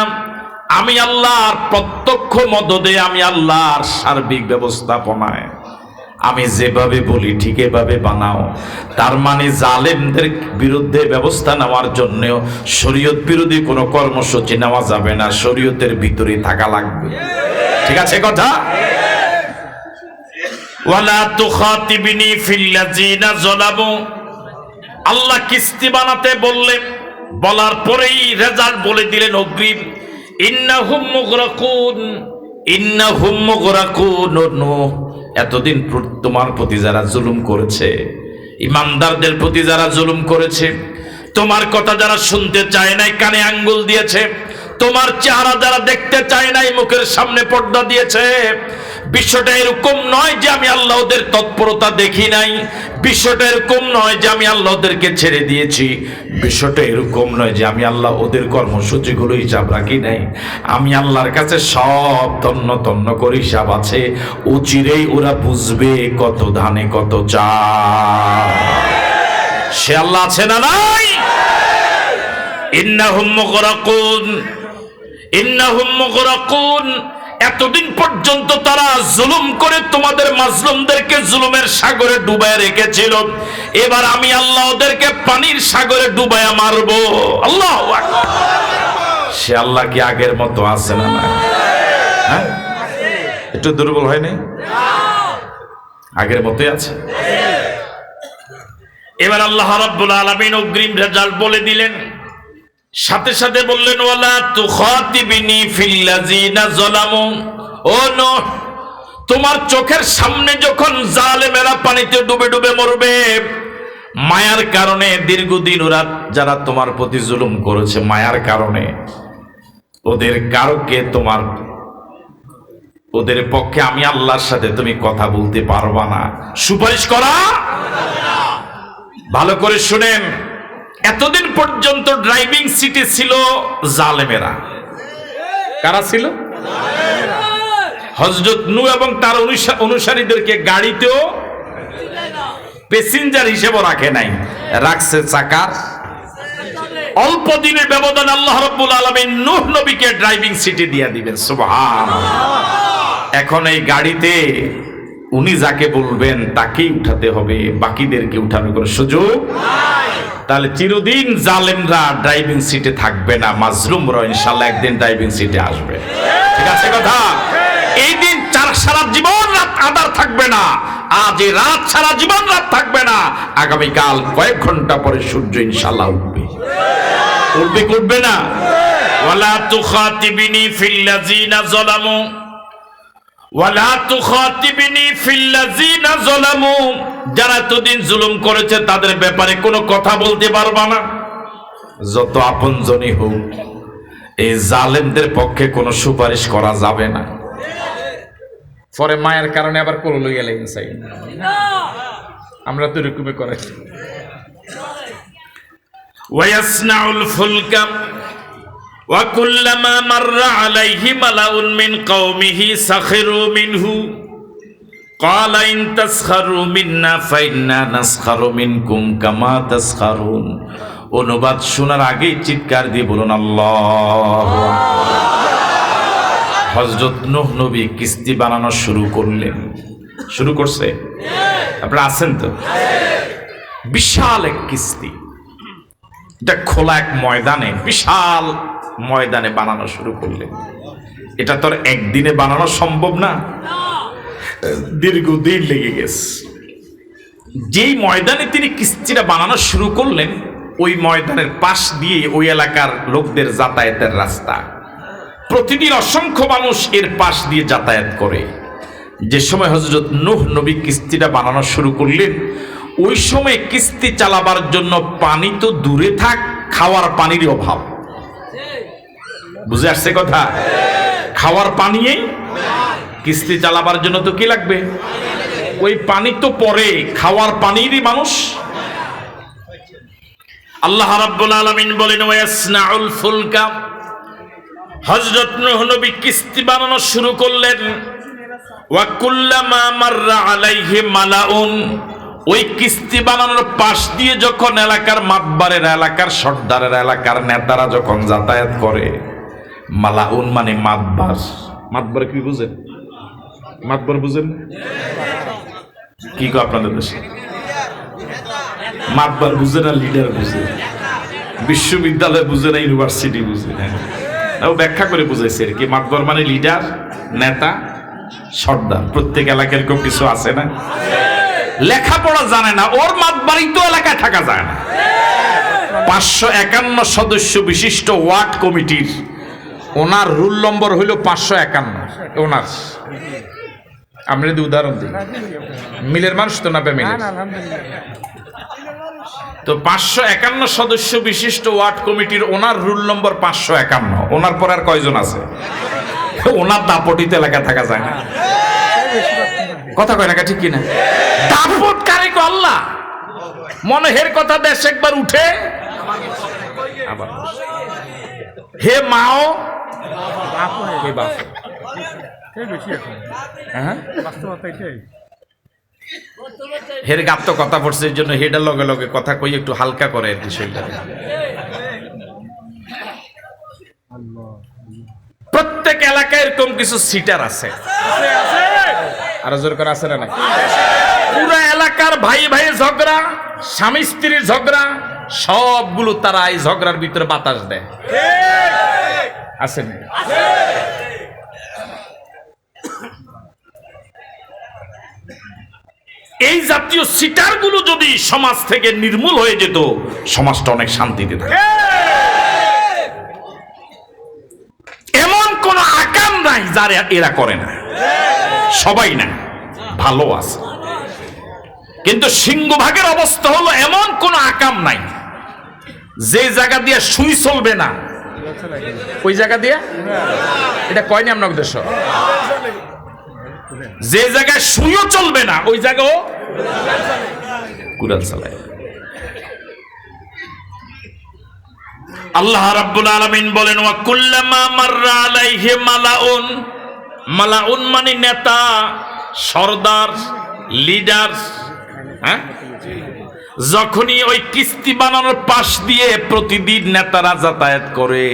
আমি আল্লাহর প্রত্যক্ষ মদদে, আমি আল্লাহর সার্বিক ব্যবস্থাপনায় আমি যেভাবে বলি ঠিক এভাবে বানাও। তার মানে জালেমদের বিরুদ্ধে ব্যবস্থা নেওয়ার জন্য শরীয়ত বিরোধী কোনো কর্মসূচি নেওয়া যাবে না, শরীয়তের ভিতরে থাকা লাগবে। ঠিক আছে কথা? ওয়ালা তুখাতিবনি ফিল্লাযিনা যালামু, আল্লাহ কিস্তি বানাতে বললেন, বলার পরেই রেজাল্ট বলে দিলেন অগ্রিম, ইন্নাহুম মুগরাকুন, ইন্নাহুম মুগরাকুন। এতদিন তোমার প্রতি যারা জুলুম করেছে, ইমানদারদের প্রতি যারা জুলুম করেছে, তোমার কথা যারা শুনতে চায় নাই কানে আঙ্গুল দিয়েছে, তোমার চেহারা যারা দেখতে চায় নাই মুখের সামনে পর্দা দিয়েছে, বিষয়টা এরকম নয় যে আমি আল্লাহ ওদের তৎপরতা দেখি নাই, বিষয়টা এরকম নয় যে আমি আল্লাহ ওদেরকে ছেড়ে দিয়েছি, বিষয়টা এরকম নয় যে আমি আল্লাহ ওদের কর্মসূচিগুলো হিসাব রাখি নাই। আমি আল্লাহর কাছে সব তন্ন তন্ন করে হিসাব আছে। অচিরেই ওরা বুঝবে কত ধানে কত চাল। সে আল্লাহ আছে না নাই? ইন্নাহুম মুগরাকুন, ইন্নাহুম মুগরাকুন। এতদিন পর্যন্ত তারা জুলুম করে তোমাদের মাজলুমদেরকে জুলুমের সাগরে ডুবায় রেখেছিল, এবার আমি আল্লাহ ওদেরকে পানির সাগরে ডুবায়া মারবো। আল্লাহু আকবার। সে আল্লাহ কি আগের মতো আছে না? হ্যাঁ, একটু দুর্বল হয় নাই? আগের মতোই আছে। এবার আল্লাহ রাব্বুল আলামিন অগ্রিম রেজাল্ট বলে দিলেন, সাথে সাথে বললেন, ওয়ালা তুখাতিবিনি ফিল্লাযিনা যালামু। ও নূহ তোমার চোখের সামনে যখন জালেমেরা পানিতে ডুবে ডুবে মরবে, মায়ার কারণে দীর্ঘদিন ওরা যারা তোমার প্রতি জুলুম করেছে, মায়ার কারণে ওদের কারোকে তোমার, ওদের পক্ষে আমি আল্লাহর সাথে তুমি কথা বলতে পারবা না, সুপারিশ করা। ভালো করে শুনেন, এতদিন পর্যন্ত ড্রাইভিং সিটে ছিল জালেমেরা। কারা ছিল? হযরত নূহ এবং তার অনুসারীদেরকে গাড়িতেও প্যাসেঞ্জার হিসেবে রাখে নাই, রাখছে চাকার। অল্প দিনের ব্যবধানে আল্লাহ রাব্বুল আলামিন নূহ নবীকে ড্রাইভিং সিটে দিয়ে দিবেন, সুবহানাল্লাহ। এখন এই গাড়িতে উনি যাকে বলবেন তাকেই উঠাতে হবে, বাকিদেরকে উঠানোর কোনো সুযোগ নাই। তাহলে চিরদিন জালেমরা ড্রাইভিং সিটে থাকবে না, মাজলুমরা ইনশাআল্লাহ একদিন ড্রাইভিং সিটে আসবে। ঠিক আছে কথা? এই দিন সারা জীবন রাত আধার থাকবে না, আজ এই রাত সারা জীবন রাত থাকবে না, আগামীকাল কয়েক ঘন্টা পরে সূর্য ইনশাআল্লাহ উঠবে। উঠবে কি উঠবে না? ওয়ালা তুখাতিবিনি ফিল্লাযিনা যালামু ওয়ালা তুখাতিবিনি ফিল্লাযিনা যালামু, যারা এতদিন জুলুম করেছে তাদের ব্যাপারে কোনো কথা বলতে পারবা না। যত আপনজনই হোক, এই জালেমদের পক্ষে কোনো সুপারিশ করা যাবে না। পরে মায়ের কারণে আবার কোল লইয়া লাগেন চাই, আমরা তো এরকমই করে। ওয়াসনাউল ফুলকা ওয়া কুল্লামা মাররা আলাইহি মালাউন মিন কওমিহি সাখিরু মিনহু ক্বালা ইন তাসখারু মিন্না ফাইন্না নাসখারু মিনকুম কামা তাসখারুন। অনুবাদ শোনার আগেই চিৎকার দিয়ে বলুন আল্লাহু আকবার। হযরত নূহ নবী কিস্তি বানানো শুরু করলেন। শুরু করছে? আপনারা আছেন তো? বিশাল এক কিস্তি, এটা খোলা এক ময়দানে, বিশাল ময়দানে বানানো শুরু করলেন। এটা তো একদিনে বানানো সম্ভব না, দীর্ঘদিন লেগে গেছে। যেই ময়দানে তিনি কিস্তিটা বানানো শুরু করলেন, ওই ময়দানের পাশ দিয়ে ওই এলাকার লোকদের যাতায়াতের রাস্তা। প্রতিদিন অসংখ্য মানুষ এর পাশ দিয়ে যাতায়াত করে। যে সময় হযরত নূহ নবী কিস্তিটা বানানো শুরু করলেন, ওই সময় কিস্তি চালাবার জন্য পানি তো দূরে থাক, খাওয়ার পানির অভাব। বুঝে আসছে কথা? খাওয়ার পানি কিস্তি চালাবার জন্য তো কি লাগবে? ওই পানি তো পরে, খাওয়ার পানিরই মানুষ। আল্লাহ রাব্বুল আলামিন বলেন ওয়াসনাউল ফুলকা, হযরত নূহ নবী কিস্তি বানানো শুরু করলেন। ওয়া কুল্লামা মাররা আলাইহি মালাউন, ওই কিস্তি বানানোর পাশ দিয়ে যখন এলাকার মাতবারের, এলাকার সর্দারের, এলাকার নেতারা যখন যাতায়াত করে, মালাউন মানে মাতবার। মাতবার কি বুঝেন? মাতবার বুঝেন কি গো আপনাদের দেশে? মাতবার বুঝে না, লিডার বুঝে, বিশ্ববিদ্যালয় বুঝে না, ইউনিভার্সিটি বুঝে না। ব্যাখ্যা করে বুঝাইছে আর কি। মাতবার মানে লিডার, নেতা, সর্দার। প্রত্যেক এলাকায় এরকম কিছু আছে না? লেখাপড়া জানে না, ওর মাতবাড়ি তো এলাকায় থাকা যায় না। 551 সদস্য বিশিষ্ট ওয়ার্ড কমিটির ওনার রুল নম্বর হইল 551। ওনার আমরা যদি উদাহরণ দিই, মিলের মানুষ তো না মিলে, তো 551 সদস্য বিশিষ্ট ওয়ার্ড কমিটির ওনার রুল নম্বর 551। ওনার পর আর কয়জন আছে? ওনার দাপটিতে এলাকা থাকা যায় না। কথা কয় না, ঠিক কিনা? দাপট কারে কো আল্লাহ? মনে হের কথা দেশ একবার উঠে আবার হে মাও হে বাপ, হের গাপ তো কথা পড়ছে, এই জন্য হেডার লগে লগে কথা কই একটু হালকা করে আর কি শরীরটা। প্রত্যেক এলাকায় এরকম কিছু সিটার আছে। আরো জোর করে আছে না? পুরো এলাকার ভাই ভাই ঝগড়া, স্বামী স্ত্রীর ঝগড়া, সবগুলো তারা এই ঝগড়ার ভিতরে বাতাস দেয়। আছে না? এই জাতীয় সিটার গুলো যদি সমাজ থেকে নির্মূল হয়ে যেত, সমাজটা অনেক শান্তিতে থাকে। এমন কোন আকাম নাই যারা এরা করে না। সবাই না, ভালো আছে। কিন্তু সিংহভাগের অবস্থা হলো এমন কোন আকাম নাই যে জায়গা দিয়ে সুই চলবে না, ওই জায়গা দিয়ে এটা কয়নি আপনার উদ্দেশ্য, যে জায়গায় সুইও চলবে না ওই জায়গাও কুড়াল চালায়। আল্লাহ রাব্বুল আলামিন বলেন, ওয়া কুল্লামা মাররা আলাইহি মালাউন, মালাউন মানে নেতা, সরদার, লিডার। হ্যাঁ, যখনই ওই কিস্তি বানানোর পাশ দিয়ে প্রতিদিন নেতারা যাতায়াত করে,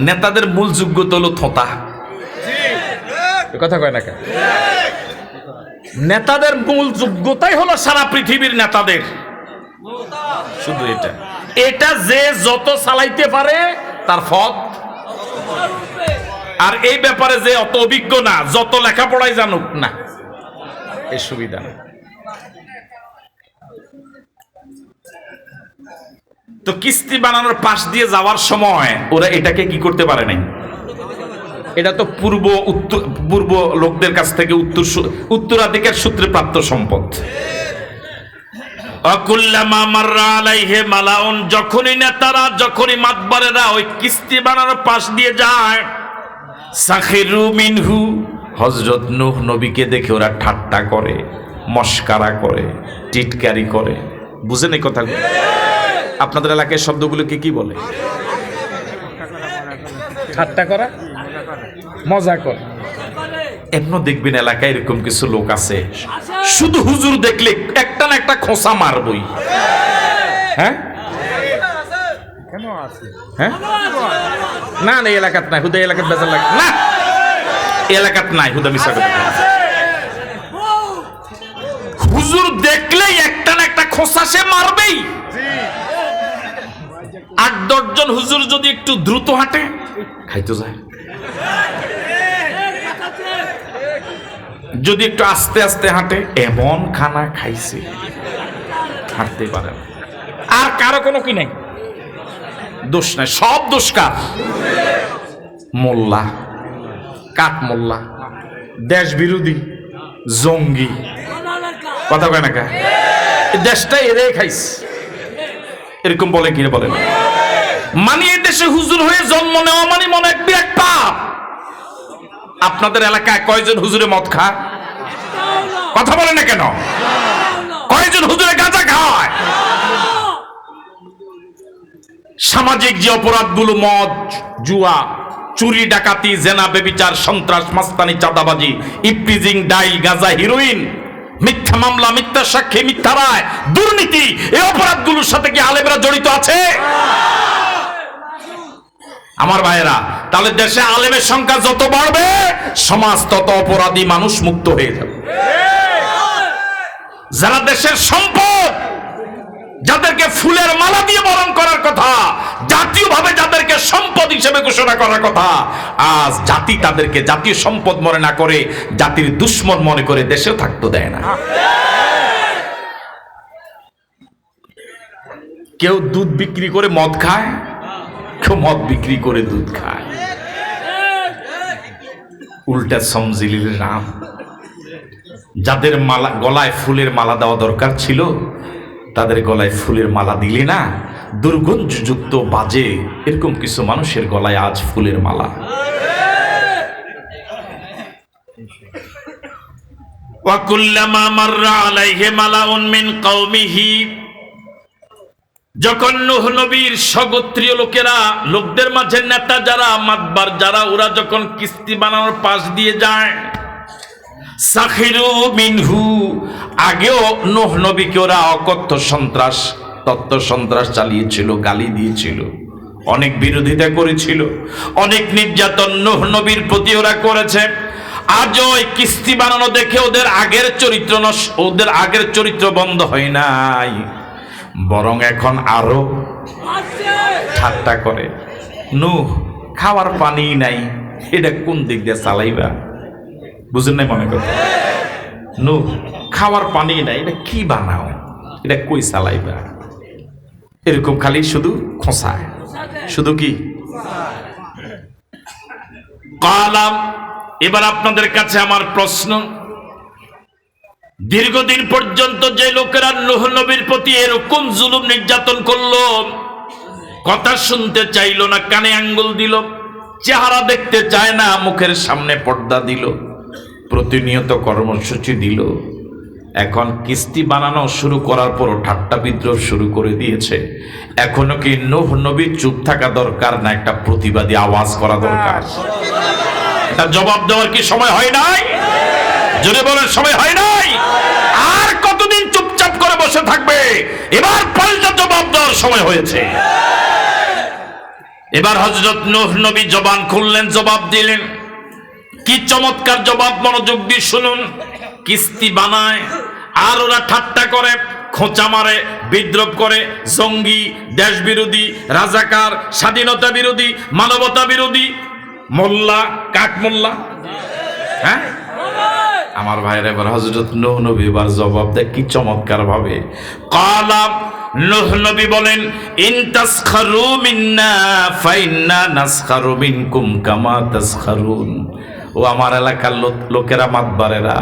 নেতাদের মূল যোগ্যতা হলো থোতা, কথা কয় না কেন? নেতাদের মূল যোগ্যতাই হলো সারা পৃথিবীর নেতাদের শুধু এটা যে যত চালাইতে পারে তার ফত, আর এই ব্যাপারে যে অত অভিজ্ঞ না, যত লেখাপড়াই জানুক না, এই সুবিধা। তো কিস্তি বানানোর পাশ দিয়ে যাওয়ার সময় ওরা এটাকে কি করতে পারে নাই, এটা তো পূর্ব লোকদের কাছ থেকে উত্তরাধিকার সূত্রে প্রাপ্ত সম্পদ। অকুল্লামা মাররা আলাইহি মালাউন, যখনই নেতারা, যখনই মাতবারেরা ওই কিস্তি বানানোর পাশ দিয়ে যায়, সাখিরু মিনহু, হযরত নূহ নবীকে দেখে ওরা ঠাট্টা করে, মস্কারা করে, টিটকারি করে। বুঝেন এই কথাগুলো? আপনাদের এলাকায় শব্দগুলোকে কি বলে? ঠাট্টা করা, মজা করা। এমন দেখবেন এলাকায় এরকম কিছু লোক আছে, শুধু হুজুর দেখলে একটা না একটা খোঁচা মারবই। হ্যাঁ, কেন আছে? হ্যাঁ, না না, এলাকাত নাই, হুদা এলাকাত বেজার লাগে না, এলাকাত নাই, হুদা মিশা কথা। হুজুর দেখলেই একটা না একটা খোঁচা সে মারবেই। 8-10 জন হুজুর যদি একটু দ্রুত হাঁটে, খাইতে যায়। যদি একটু আস্তে আস্তে হাঁটে, এমন খানা খাইছে হাঁটতে পারে না। আর কারো কোনো কি নাই, দোষ নাই, সব দোষ কার? মোল্লা, কাঠ মোল্লা, দেশ বিরোধী, জঙ্গি, কথা কয় না, দেশটা এরাই খাইছে। এরকম বলে কি বলে না? মানে এই দেশে হুজুর হয়ে জন্ম নেওয়া মানে মনে এক বিরাট পাপ। আপনাদের এলাকায় কয়জন হুজুরে মদ খায়? কথা বলে না কেন? কয়জন হুজুরে গাঁজা খায়? সামাজিক যে অপরাধগুলো, মদ, জুয়া, চুরি, ডাকাতি, জেনা, বেবিচার, সন্ত্রাস, মাস্তানি, চাঁদাবাজি, ইফটিজিং, ডাইল, গাঁজা, হিরোইন, মিথ্যা মামলা, মিথ্যা সাক্ষী, মিথ্যা রায়, দুর্নীতি, এই অপরাধগুলোর সাথে কি আলেমরা জড়িত আছে? আমার ভাইয়েরা, তাহলে দেশে আলেমের সংখ্যা যত বাড়বে, সমাজ তত অপরাধী মানুষ মুক্ত হয়ে যাবে। যারা দেশের সম্পদ, যাদেরকে ফুলের মালা দিয়ে বরণ করার কথা, জাতীয়ভাবে যাদেরকে সম্পদ হিসেবে ঘোষণা করার কথা, আজ জাতি তাদেরকে জাতীয় সম্পদ মনে না করে জাতির দুশ্মন মনে করে দেশেও থাকতে দেয় না। কেউ দুধ বিক্রি করে মদ খায়, কেউ মদ বিক্রি করে দুধ খায়। উল্টা সমজিলির নাম। যাদের মালা, গলায় ফুলের মালা দেওয়া দরকার ছিল, তাদের গলায় ফুলের মালা দিলে না, দুর্গন্ধযুক্ত বাজে এরকম কিছু মানুষের গলায় আজ ফুলের মালা। ওয়া কুল্লামা মাররা আলাইহি মালাউন মিন কওমিহি, যখন নূহ নবীর স্বগোত্রীয় লোকেরা, লোকদের মাঝে নেতা যারা, মাতবার যারা, ওরা যখন কিস্তি বানানোর পাশ দিয়ে যায়, সাখিরু মিনহু, আগেও নূহ নবীকে ওরা অকথ্য সন্ত্রাস, তত্ত্ব সন্ত্রাস চালিয়েছিল, গালি দিয়েছিল, অনেক বিরোধিতা করেছিল, অনেক নির্যাতন নূহ নবীর প্রতি ওরা করেছে। আজ ওই কিস্তি বানানো দেখে ওদের আগের চরিত্র ওদের আগের চরিত্র বন্ধ হয় নাই, বরং এখন আরো ঠাট্টা করে। নূহ, খাওয়ার পানি নাই, এটা কোন দিক দিয়ে চালাইবা? বুঝেন নাই মনে করতে? নূহ, খাওয়ার পানি নাই, এটা কি বানাও, এটা কই চালাইবা? এরকম খালি শুধু খোঁসায়, শুধু কি কালাম এবার আপনাদের কাছে আমার প্রশ্ন, দীর্ঘদিন পর্যন্ত যে লোকেরা নূহ নবীর প্রতি এরকম জুলুম নির্যাতন করলো, কথা শুনতে চাইলো না, কানে আঙ্গুল দিল, চেহারা দেখতে চায় না, মুখের সামনে পর্দা দিল, প্রতিনিয়ত কর্মসূচি দিল, এখন কিস্তি বানানো শুরু করার পরও ঠাট্টা বিদ্রোহ শুরু করে দিয়েছে। এখনো কি নূহ নবী চুপ থাকা দরকার, না একটা প্রতিবাদী আওয়াজ করা দরকার? এটা জবাব দেওয়ার কি সময় হয় নাই? জোরে বলেন, সময় হয় নাই? আর কতদিন চুপচাপ করে বসে থাকবে? এবার পাল্টা জবাব দেওয়ার সময় হয়েছে। এবার হযরত নূহ নবী জবান খুললেন, জবাব দিলেন। কি চমৎকার জবাব, মনোযোগ দিয়ে শুনুন। কিস্তি বানায় আর ওরা ঠাট্টা করে, খোঁচা মারে, বিদ্রোহ করে, জঙ্গি, দেশ বিরোধী, রাজাকার, স্বাধীনতা বিরোধী, মানবতা বিরোধী, মোল্লা, কাক মোল্লা। হ্যাঁ আমার ভাইরা, এবার হযরত নূহ নবী এবার জবাব দেয় কি চমৎকার ভাবে। ক্বালা, নূহ নবী বলেন, ইন তাসখারু মিন্না ফাইন্না নাসখারু মিনকুম কামা তাসখারুন। ও আমার এলাকার লোকেরা, মাতবারেরা,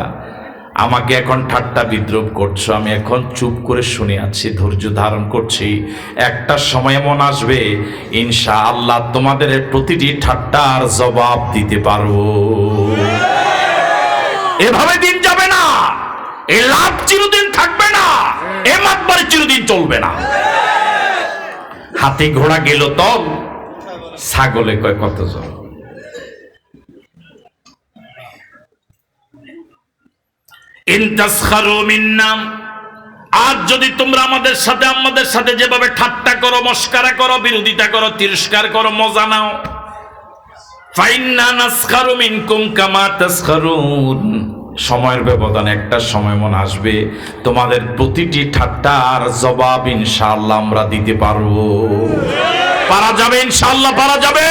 আমাকে এখন ঠাট্টা বিদ্রোহ করছো, আমি এখন চুপ করে শুনে আছি, ধৈর্য ধারণ করছি। একটা সময় এমন আসবে ইনশাআল্লাহ তোমাদের প্রতিটি ঠাট্টার জবাব দিতে পারবো। এভাবে দিন যাবে না, এই লাভ চিরদিন থাকবে না, এ মাতবারে চিরদিন চলবে না। হাতি ঘোড়া গেল তল, ছাগলে কয় কতজন। ইন তাসখারু মিন্না, আজ যদি তোমরা আমাদের সাথে যেভাবে ঠাট্টা করো, মস্কারা করো, বিরোধিতা করো, তিরস্কার করো, মজা নাও, ফাইন্না নাসখারু মিনকুম কামা তাসখারুন, সময়ের ব্যবধানে একটা সময় মনে আসবে তোমাদের প্রতিটি ঠাট্টার জবাব ইনশাআল্লাহ আমরা দিতে পারবো। পারা যাবে, ইনশাআল্লাহ পারা যাবে।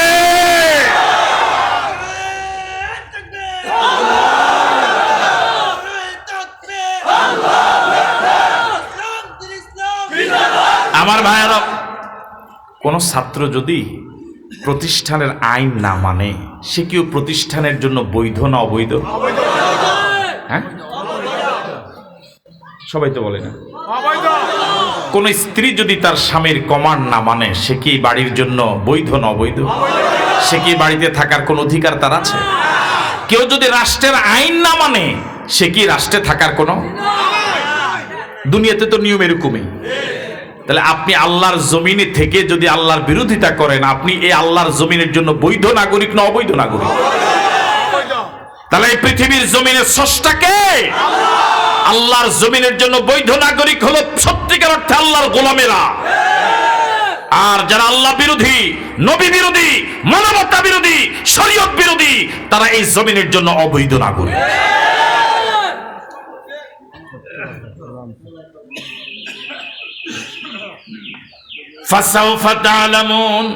আমার ভাইয়েরা, কোন ছাত্র যদি প্রতিষ্ঠানের আইন না মানে, সে কি প্রতিষ্ঠানের জন্য বৈধ না অবৈধ? হ্যাঁ, সবাই তো বলে না। কোন স্ত্রী যদি তার স্বামীর কমান্ড না মানে, সে কি বাড়ির জন্য বৈধ না অবৈধ? সে কি বাড়িতে থাকার কোন অধিকার তার আছে? কেউ যদি রাষ্ট্রের আইন না মানে, সে কি রাষ্ট্রে থাকার কোন? দুনিয়াতে তো নিয়ম এরকমই। তাহলে আপনি আল্লাহর জমিনে থেকে যদি আল্লাহর বিরোধিতা করেন, আপনি এই আল্লাহর জমিনের জন্য বৈধ নাগরিক না অবৈধ নাগরিক? তাহলে এই পৃথিবীর জমিনের স্রষ্টা কে? আল্লাহর জমিনের জন্য বৈধ নাগরিক হলো সত্যিকার অর্থে আল্লাহর গোলামেরা। আর যারা আল্লাহ বিরোধী, নবী বিরোধী, মানবতা বিরোধী, শরীয়ত বিরোধী, তারা এই জমিনের জন্য অবৈধ নাগরিক। ফাসাউফা তা'লামুন,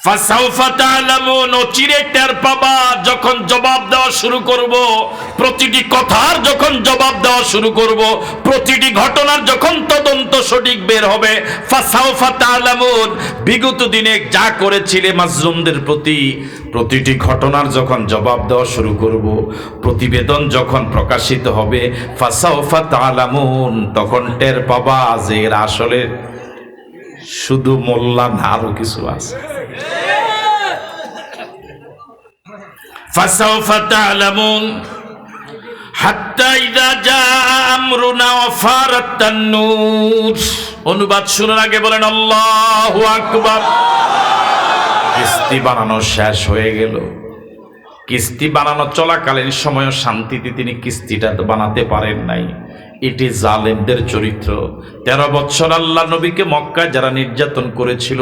ফাসাউফা তা'লামুন, চিরে টের পাবা যখন জবাব দেওয়া শুরু করব, প্রতিটি কথার যখন জবাব দেওয়া শুরু করব, প্রতিটি ঘটনার যখন তদন্ত সঠিক বের হবে। ফাসাউফা তা'লামুন, বিগত দিনে যা করেছিলে মাজলুমদের প্রতি, প্রতিটি ঘটনার যখন জবাব দেওয়া শুরু করব, প্রতিবেদন যখন প্রকাশিত হবে, ফাসাউফা তা'লামুন, তখন টের পাবা যে এরা আসলে শুধু মোল্লা না, আরো কিছু আছে। ফাসাউফা তা'লামুন হাত্তা ইযা জাআ আমরুনা ওয়া ফারাত তান্নুর। অনুবাদ শোনার আগে বলেন আল্লাহু আকবার। কিস্তি বানানো শেষ হয়ে গেল। কিস্তি বানানো চলাকালীন সময় শান্তিতে তিনি কিস্তিটা বানাতে পারেন নাই। এটি জালেমদের চরিত্র। 13 বছর আল্লাহ নবীকে মক্কায় যারা নির্যাতন করেছিল,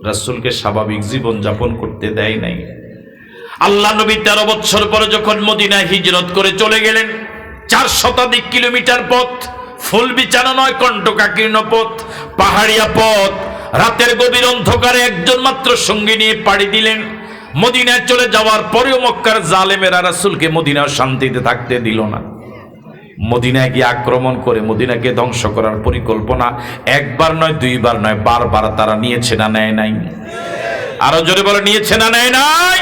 রাসূলকে স্বাভাবিক জীবন যাপন করতে দেয় নাই। আল্লাহ নবী 13 বছর পরে যখন মদিনায় হিজরত করে চলে গেলেন, 4 শতাধিক কিলোমিটার পথ, ফুল বিছানো নয়, কণ্টকাকীর্ণ পথ, পাহাড়িয়া পথ, রাতের গভীর অন্ধকারে একজন মাত্র সঙ্গী নিয়ে পাড়ি দিলেন। মদিনায় চলে যাওয়ার পরেও মক্কার জালেমেরা রাসূলকে মদিনায় শান্তিতে থাকতে দিল না। মদিনায় গিয়ে আক্রমণ করে মদিনাকে ধ্বংস করার পরিকল্পনা একবার নয়, দুইবার নয়, বারবার তারা নিয়েছে না নেয় নাই? আরো জোরে বলে, নিয়েছে না নেয় নাই?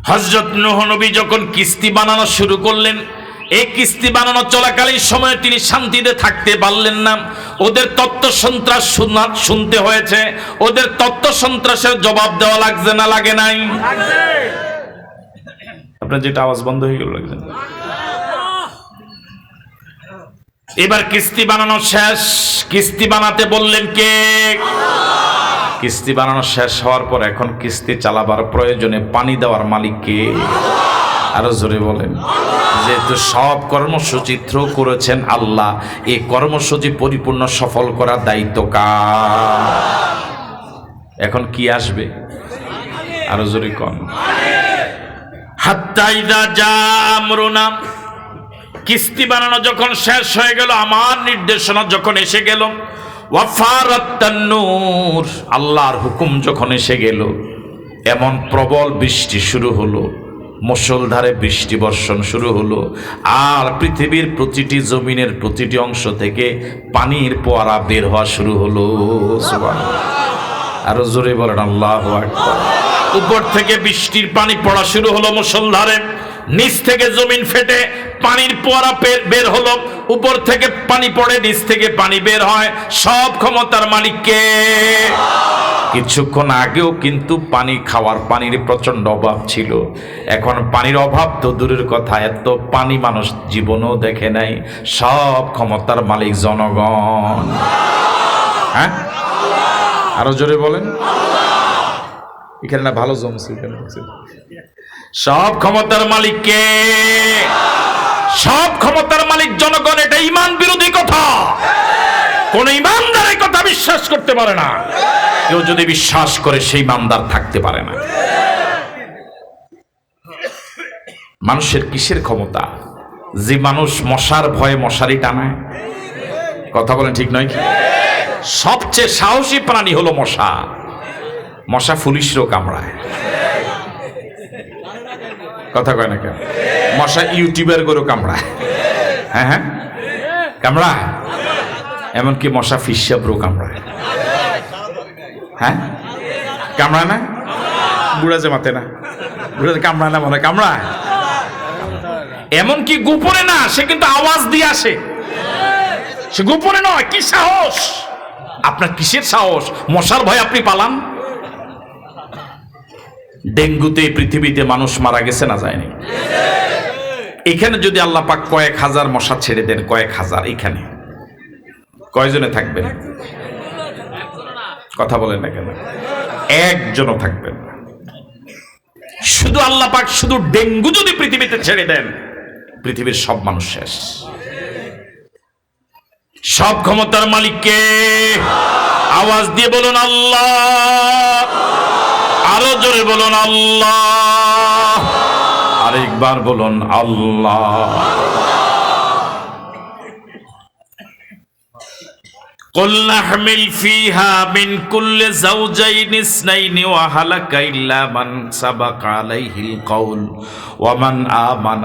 হযরত নূহ নবী যখন কিস্তি বানানো শুরু করলেন, এই কিস্তি বানানো চলাকালীন সময়ে তিনি শান্তিতে থাকতে পারলেন না। ওদের তত্ত্ব সন্ত্রাস শুনতে হয়েছে। ওদের তত্ত্ব সন্ত্রাসের জবাব দেওয়া লাগছে না লাগে নাই? আপনার যেটা আওয়াজ বন্ধ হয়ে গেল লাগছে। এবার কিস্তি বানানো শেষ। কিস্তি বানাতে বললেন কে? কিস্তি বানানো শেষ হওয়ার পর এখন কিস্তি চালাবার প্রয়োজনে পানি দেওয়ার মালিক কে? আরো জোরে বলেন। যেহেতু সব কর্মসূচি থ্রো করেছেন আল্লাহ, এই কর্মসূচি পরিপূর্ণ সফল করার দায়িত্ব কার? এখন কি আসবে? আরো জোরে কোন। হাত্তা ইযা জা আমরুনা, কিস্তি বানানো যখন শেষ হয়ে গেল, আমার নির্দেশনা যখন এসে গেল, ওয়াফারাত তান্নুর, আল্লাহর হুকুম যখন এসে গেল, এমন প্রবল বৃষ্টি শুরু হলো, মুষলধারে বৃষ্টি বর্ষণ শুরু হলো, আর পৃথিবীর প্রতিটি জমিনের প্রতিটি অংশ থেকে পানির ফোয়ারা বের হওয়া শুরু হলো। সুবহানাল্লাহ। আরো জোরে বলেন আল্লাহু আকবার। উপর থেকে বৃষ্টির পানি পড়া শুরু হলো মুষলধারে, নিচ থেকে জমিন ফেটে পানির ফোয়ারা বের হলো, উপর থেকে পানি পড়ে, নিচ থেকে পানি বের হয়। সব ক্ষমতার মালিক কে? কিছুক্ষণ আগেও কিন্তু পানি খাওয়ার পানির প্রচন্ড অভাব ছিল। এখন পানির অভাব তো দূরের কথা, এত পানি মানুষ জীবনেও দেখে নাই। সব ক্ষমতার মালিক জনগণ। হ্যাঁ, আরো জোরে বলেন। এখানে না ভালো জমছে। সব ক্ষমতার মালিক কে? সব ক্ষমতার মালিক জনগণ। এটা ঈমান বিরোধী কথা। কোন ঈমানদার এই কথা বিশ্বাস করতে পারে না। কেউ যদি বিশ্বাস করে সেই ঈমানদার থাকতে পারে না। মানুষের কিসের ক্ষমতা? যে মানুষ মশার ভয়ে মশারি টানায়। কথা বলেন ঠিক নয় কি? সবচেয়ে সাহসী প্রাণী হলো মশা। মশা পুলিশরও কামড়ায়। কথা কয় না কেন? মশা ইউটিউবার গরু কামড়ায়। হ্যাঁ হ্যাঁ, কামড়ায়। এমনকি মশা ফিসাবরও কামড়ায়। হ্যাঁ, কামড়ায় না? বুড়া যে মাতে না, বুড়া কামড়ায় না, মনে কামড়ায়। এমনকি গোপনে না, সে কিন্তু আওয়াজ দিয়ে আসে। সে গোপনে নয়। কি সাহস আপনার? কিসের সাহস? মশার ভয় আপনি পালান? ডেঙ্গুতে পৃথিবীতে মানুষ মারা গেছে না যায়নি? এখানে যদি আল্লাহ পাক কয়েক হাজার মশা ছেড়ে দেন, কয়েক হাজার, এখানে কয়জনে থাকবেন? কথা বলেন না কেন? একজনও থাকবেন না। শুধু আল্লাহ পাক শুধু ডেঙ্গু যদি পৃথিবীতে ছেড়ে দেন, পৃথিবীর সব মানুষ শেষ। সব ক্ষমতার মালিককে আওয়াজ দিয়ে বলুন আল্লাহ। আরো জোরে বলুন আল্লাহ। আরেকবার বলুন আল্লাহ। قل نحمل فيها من كل زوجين اثنين وأهلك إلا من سبق عليه القول ومن آمن।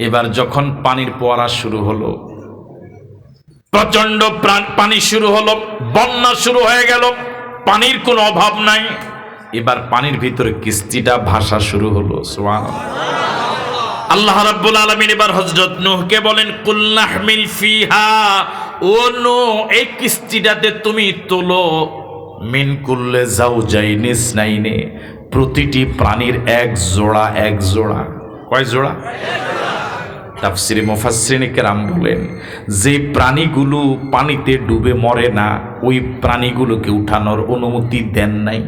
এবার যখন পানির ফোয়ারা শুরু হলো, প্রচন্ড পানি শুরু হলো, বন্যা শুরু হয়ে গেল, পানির কোনো অভাব নাই। এবার পানির ভিতরে কিস্তিটা ভাসা শুরু হলো। সুবহানাল্লাহ। আল্লাহ রাব্বুল আলামিন এবার হযরত নূহকে বলেন, কুল নাহমিল ফিহা, ও নূহ, এই কিস্তিটাতে তুমি তোলো, মিন কুল্লে যাওজাইনি ইসনাইনি, প্রতিটি প্রাণীর এক জোড়া, এক জোড়া। কয় জোড়া? তাফসিরে মুফাসসিরিন কেরাম বলেন, যে প্রাণীগুলো পানিতে ডুবে মরে না, ওই প্রাণীগুলোকে উঠানোর অনুমতি দেন নাই।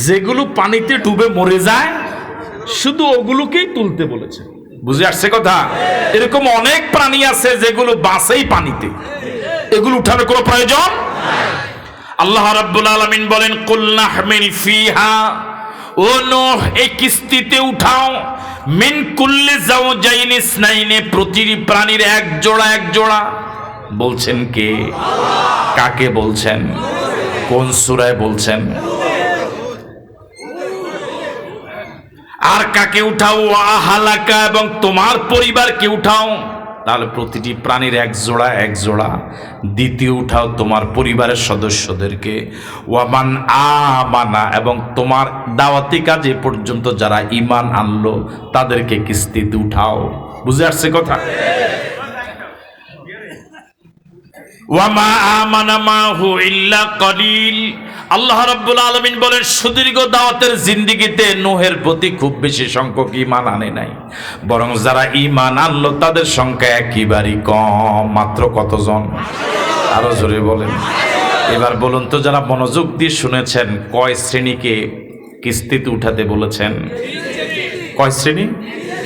যেগুলো পানিতে ডুবে মরে যায়, শুধু ওগুলোকেই তুলতে বলেছে। বুঝে আসছে কথা? এরকম অনেক প্রাণী আছে যেগুলো বাঁচেই পানিতে, এগুলো উঠানোর কোনো প্রয়োজন। আল্লাহ রাব্বুল আলামিন বলেন, কুল নাহমিল ফিহা, ও নূহ, এই কিস্তিতে উঠাও, মিন কুল্লি যাওজাইনি ইসনাইনি, প্রতিটি প্রাণীর এক জোড়া, এক জোড়া। বলছেন কে? কাকে বলছেন? কোন সূরায় বলছেন? আর কাকে উঠাও? আহালাকা, এবং তোমার পরিবারকে উঠাও। তাহলে প্রতিটি প্রাণীর এক জোড়া দ্বিতীয় উঠাও তোমার পরিবারের সদস্যদেরকে। ওয়ামান আমানা, এবং তোমার দাওয়াতি কাজে পর্যন্ত যারা ঈমান আনলো তাদেরকে কিস্তিতে উঠাও। বুঝে আসছে কথা? ওয়ামা আমানা মাহু ইল্লা কলিল। আল্লাহ রাব্বুল আলামিন বলেন, সুদীর্ঘ দাওয়াতের জিন্দেগিতে নূহের প্রতি খুব বেশি সংখ্যক ঈমান আনে নাই, বরং যারা ঈমান আনলো তাদের সংখ্যা একেবারেই কম। মাত্র কতজন? আরো জোরে বলেন। এবার বলুন তো, যারা মনোযোগ দিয়ে শুনেছেন, কয় শ্রেণীকে কিস্তিতে উঠাতে বলেছেন? কয় শ্রেণী?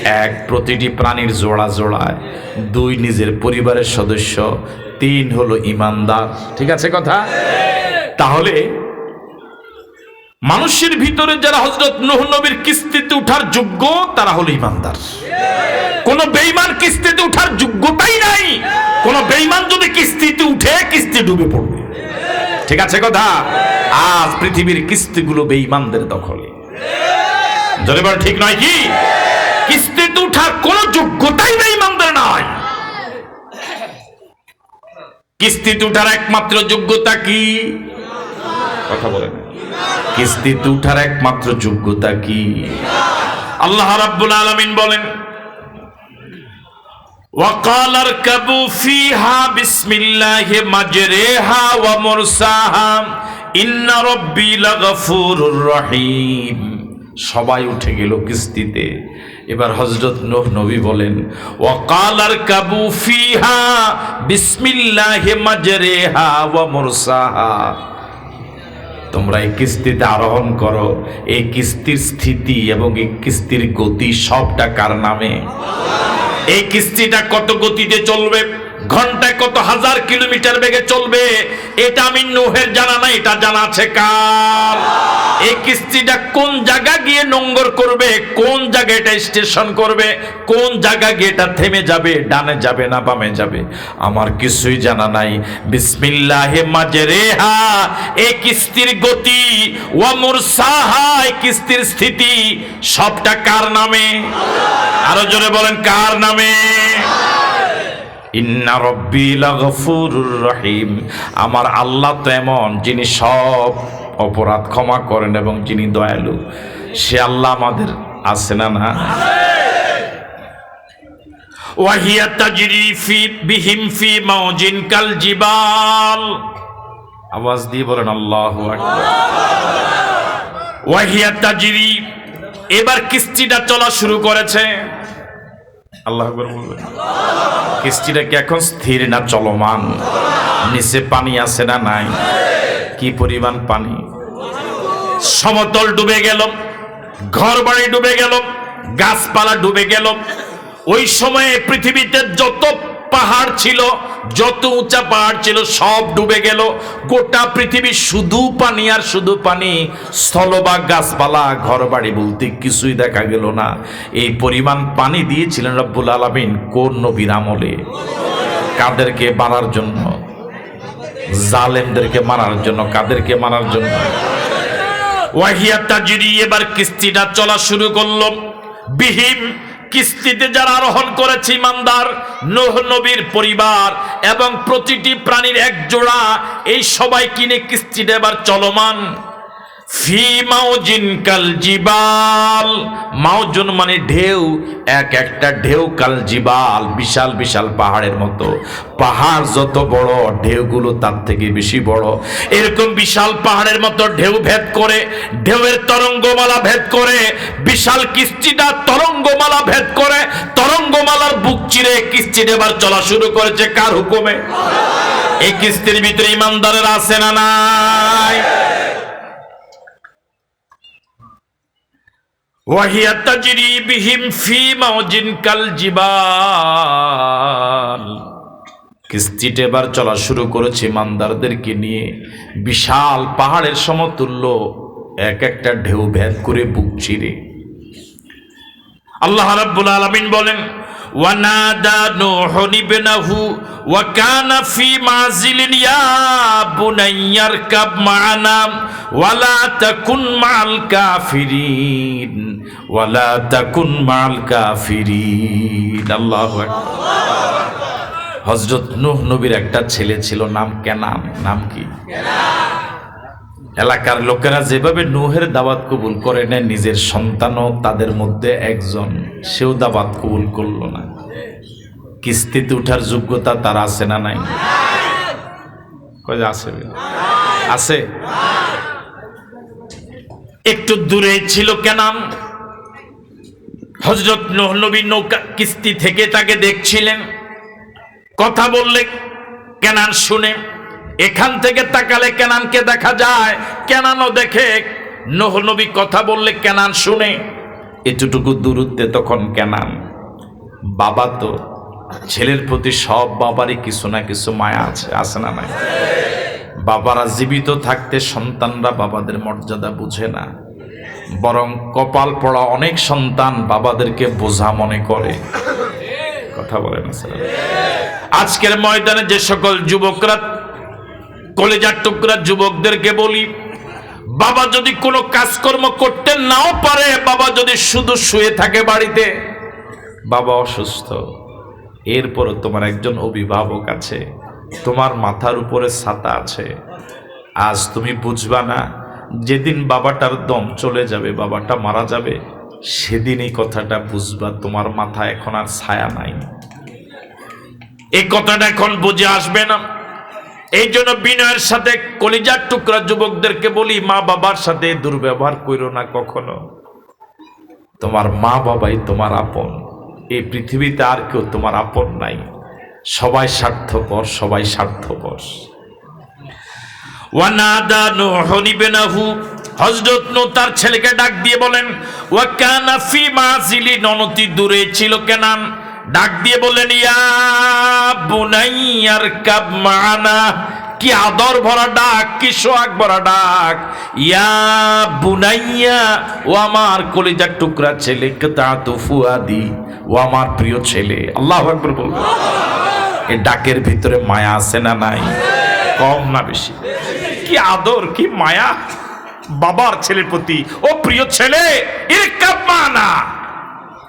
এক, প্রতিটি প্রাণীর জোড়া জোড়ায়। দুই, নিজের পরিবারের সদস্য। তিন হলো ঈমানদার। ঠিক আছে কথা? তাহলে মানুষের ভিতরে যারা হযরত নূহ নবীর কিস্তিতে উঠার যোগ্য তারা হলো ঈমানদার। কোন বেঈমান কিস্তিতে উঠার যোগ্যতাই নাই। কোন বেঈমান যদি কিস্তিতে উঠে, কিস্তি ডুবে পড়বে। ঠিক আছে কথা? আজ পৃথিবীর কিস্তিগুলো বেঈমানদের দখলে। জোরে বল, ঠিক নয় কি? কিস্তিতে উঠার কোন যোগ্যতাই বেঈমানদের নাই। কিস্তিতে উঠার একমাত্র যোগ্যতা কি? কথা বলেন। কিস্তিতে উঠার একমাত্র যোগ্যতা কি? আল্লাহ রাব্বুল আলামিন বলেন, وَقَالَ ارْكَبُوا فِيهَا بِسْمِ اللَّهِ مَجْرَاهَا وَمُرْسَاهَا إِنَّ رَبِّي لَغَفُورٌ رَّحِيمٌ। সবাই উঠে গেল কিস্তিতে। এবার হযরত নূহ নবী বলেন, وَقَالَ ارْكَبُوا فِيهَا بِسْمِ اللَّهِ مَجْرَاهَا وَمُرْسَاهَا। তোমরা এই কিস্তিতে আরোহণ করো। এই কিস্তির স্থিতি এবং এই কিস্তির গতি সবটা কার নামে? এই কিস্তিটা কত গতিতে চলবে, ঘন্টায় কত হাজার কিলোমিটার বেগে চলবে, এটা আমি নূহের জানা না, এটা জানা আছে কার? এই কিস্তিটা কোন জায়গা গিয়ে নোঙ্গর করবে, কোন জায়গায় এটা স্টেশন করবে, কোন জায়গা গিয়ে এটা থেমে যাবে, ডানে যাবে না বামে যাবে, আমার কিছুই জানা নাই। বিসমিল্লাহে মাজরেহা, এই কিস্তির গতি, ওয়া মুরসাহা, এই কিস্তির স্থিতি সবটা কার নামে? আরো জোরে বলেন, কার নামে? ইন্না রব্বি লাগফুরুর রহিম। আমার আল্লাহ তো এমন, যিনি সব অপরাধ ক্ষমা করেন এবং যিনি দয়ালু। সে আল্লাহ আমাদের আছে না? না। ওয়াহিয়া তাজরি ফি বিহিম ফি মাউজিন কাল জিবাল। আওয়াজ দিয়ে বলেন আল্লাহু আকবার। ওয়াহিয়া তাজরি, এবার কিস্তিটা চলা শুরু করেছে। আল্লাহু আকবার বলবেন। কিস্তিটা কি এখন স্থির না চলমান? নিচে পানি আছে না নাই? কি পরিমাণ পানি! সমতল ডুবে গেল, ঘর বাড়ি ডুবে গেল, গাছপালা ডুবে গেল। ওই সময়ে পৃথিবীতে যত পাহাড় ছিল, যত উঁচা পাহাড় ছিল, সব ডুবে গেল। গোটা পৃথিবী শুধু পানি আর শুধু পানি। স্থলভাগ, গাছপালা, ঘর বাড়ি বলতে কিছুই দেখা গেল না। এই পরিমাণ পানি দিয়েছিলেন রব্বুল আলামিন কোন নবীর আমলে? কাদেরকে মারার জন্য? জালেমদেরকে মারার জন্য। কাদেরকে মারার জন্য? ওয়াহিয়া তাজরি, এবার কিস্তিটা চলা শুরু করলো। বিহিম, কিস্তিতে যারা আরোহণ করেছে ইমানদার, নূহ নবীর পরিবার এবং প্রতিটি প্রাণীর এক জোড়া, এই সবাই কিনে কিস্তিটা এবার চলমান। ফি মাউজিন কাল জিবাল, মাউজুন মানে ঢেউ, এক একটা ঢেউ, কাল জিবাল বিশাল বিশাল পাহাড়ের মতো। পাহাড় যত বড়, ঢেউগুলো তার থেকে বেশি বড়। এরকম বিশাল পাহাড়ের মতো ঢেউ ভেদ করে, ঢেউয়ের তরঙ্গমালা ভেদ করে, বিশাল কিস্তিটা তরঙ্গমালা ভেদ করে, তরঙ্গমালার বুক চিরে কিস্তিটা এবার চলা শুরু করেছে কার হুকুমে? এই কিস্তির ভিতরে ইমানদারের আছে না নাই? ওয়াহিয়া তাজরি বিহিম ফি মাউজিন কাল জিবাল। কিস্তিটা এবার চলা শুরু করেছে ইমানদারদেরকে নিয়ে। বিশাল পাহাড়ের সমতুল্য এক একটা ঢেউ ভেদ করে বুক চিরে। আল্লাহ রাব্বুল আলামিন বলেন, ওয়ানাদা নূহুন ইবনাহু ওয়া কানা ফি মাযিলিন ইয়া বুনাইয়া ইরকাব মা'ানা ওয়ালা তাকুন মা'আল কাফিরিন ওয়ালা তাকুন মা'আল কাফিরিন। আল্লাহু আকবার। হযরত নূহ নবীর একটা ছেলে ছিল, নাম কেনান। নাম কি? এলাকার লোকেরা যেভাবে নূহের দাওয়াত কবুল করে নেয়, নিজের সন্তানও তাদের মধ্যে একজন, সেও দাওয়াত কবুল করলো না। কিস্তিতে উঠার যোগ্যতা তার আছে না নাই? কয় আছে? আছে। একটু দূরে ছিল কেনান। হযরত নূহ নবী নৌকা কিস্তি থেকে তাকে দেখছিলেন। কথা বললে কেনান শুনে, এখান থেকে তাকালে কেনানকে দেখা যায়, কেনানও দেখে। নূহ নবী কথা বললে কেনান শুনে। এতটুকু দূরত্বে তখন কেনান, বাবা তো, ছেলের প্রতি সব বাবারই কিছু না কিছু মায়া আছে, আছে না নাই? বাবারা জীবিত থাকতে সন্তানরা বাবাদের মর্যাদা বুঝে না, বরং কপাল পড়া অনেক সন্তান বাবাদেরকে বোঝা মনে করে। কথা বলেন না? আজকের ময়দানে যে সকল যুবকরা, কলেজার টুকরা যুবকদেরকে বলি, বাবা যদি কোনো কাজকর্ম করতে নাও পারে, বাবা যদি শুধু শুয়ে থাকে বাড়িতে, বাবা অসুস্থ, এরপরও তোমার একজন অভিভাবক আছে, তোমার মাথার উপরে ছাতা আছে। আজ তুমি বুঝবা না, যেদিন বাবাটার দম চলে যাবে, বাবাটা মারা যাবে, সেদিন এই কথাটা বুঝবা, তোমার মাথায় এখন আর ছায়া নাই। এই কথাটা এখন বুঝে আসবে না। এই জন্য বিনয়ের সাথে কলিজার টুকরা যুবকদেরকে বলি, মা বাবার সাথে দুর্ব্যবহার করো না কখনো। তোমার মা বাবাই তোমার আপন, এই পৃথিবীতে আর কেউ তোমার আপন নাই। সবাই স্বার্থপর, সবাই স্বার্থপর। ওয়ানাদা নূহুন ইবনাহু, হযরত নূহ তার ছেলেকে ডাক দিয়ে বলেন, ওয়া কানা ফি মাযিলিন, অনতি দূরে ছিল কেনান। ডাক দিয়ে বলেন, ইয়া বুনাইয়া ইরকাব মা'ানা। কি আদর ভরা ডাক, কি সোহাগ ভরা ডাক। ইয়া বুনাইয়া, ও আমার কলিজার টুকরা ছেলে, কাতাতু ফুয়াদি, ও আমার প্রিয় ছেলে। আল্লাহু আকবার বলবেন। এই ডাকের ভিতরে মায়া আছে না নাই? কম না বেশি? কি আদর, কি মায়া বাবার ছেলের প্রতি। ও প্রিয় ছেলে, ইরকাব মা'ানা,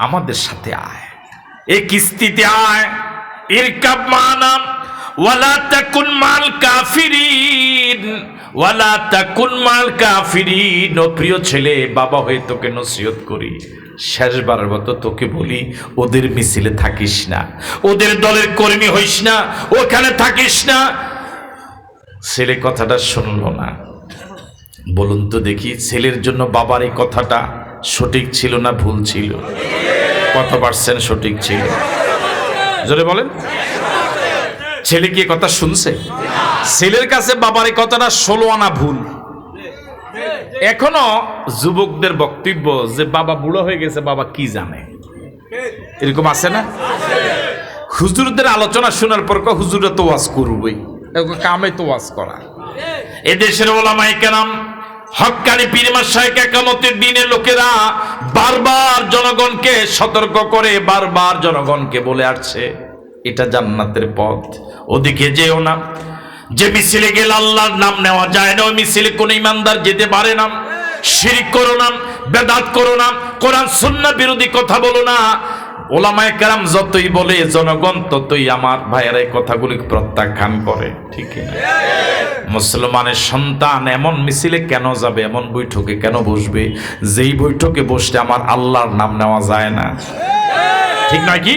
আমাদের সাথে আয়, এই কিস্তিতে আয়। ইরকাব মা'ানা ওয়ালা তাকুন মা'আল কাফিরিন ওয়ালা তাকুন মা'আল কাফিরিন। ও প্রিয় ছেলে, বাবা হয়ে তোকে নসিহত করি, শেষবারের মতো তোকে বলি, ওদের মিছিলে থাকিস না, ওদের দলের কর্মী হইস না, ওখানে থাকিস না। ছেলে কথাটা শুনলো না। বলুন তো দেখি, ছেলের জন্য বাবার এই কথাটা সঠিক ছিল না ভুল ছিল? কত পার্সেন্ট সঠিক ছিল? জোরে বলেন। ছেলে কি কথা শুনছে? ছেলের কাছে বাবার এই কথাটা 16 আনা ভুল। এখনো যুবকদের বক্তব্য যে বাবা বুড়ো হয়ে গেছে, বাবা কি জানে, এরকম আছে না? হুজুরদের আলোচনা শোনার পর হুজুরা তো ওয়াজ করবই, কামে তো ওয়াজ করা। এদেশের ওলামায়ে কেরাম, হক্কানি পীর মাশায়েখ, কিয়ামতের দিনে লোকেরা বারবার জনগণকে সতর্ক করে, বারবার জনগণকে বলে আসছে, এটা জান্নাতের পথ, ওদিকে যেও না। যে মিছিলে গেলে আল্লাহর নাম নেওয়া যায় না, ওই মিছিলে কোন ইমানদার যেতে পারে না। শিরক করো না, বেদাত করো না, কোরআন সুন্নাহ বিরোধী কথা বলো না। ওলামায়ে কেরাম যতই বলে, জনগণ ততই আমার ভাইয়েরা এই কথাগুলি প্রত্যাখ্যান করে, ঠিক না? মুসলমানের সন্তান এমন মিছিলে কেন যাবে, এমন বৈঠকে কেন বসবে যেই বৈঠকে বসতে আমার আল্লাহর নাম নেওয়া যায় না, ঠিক নয় কি?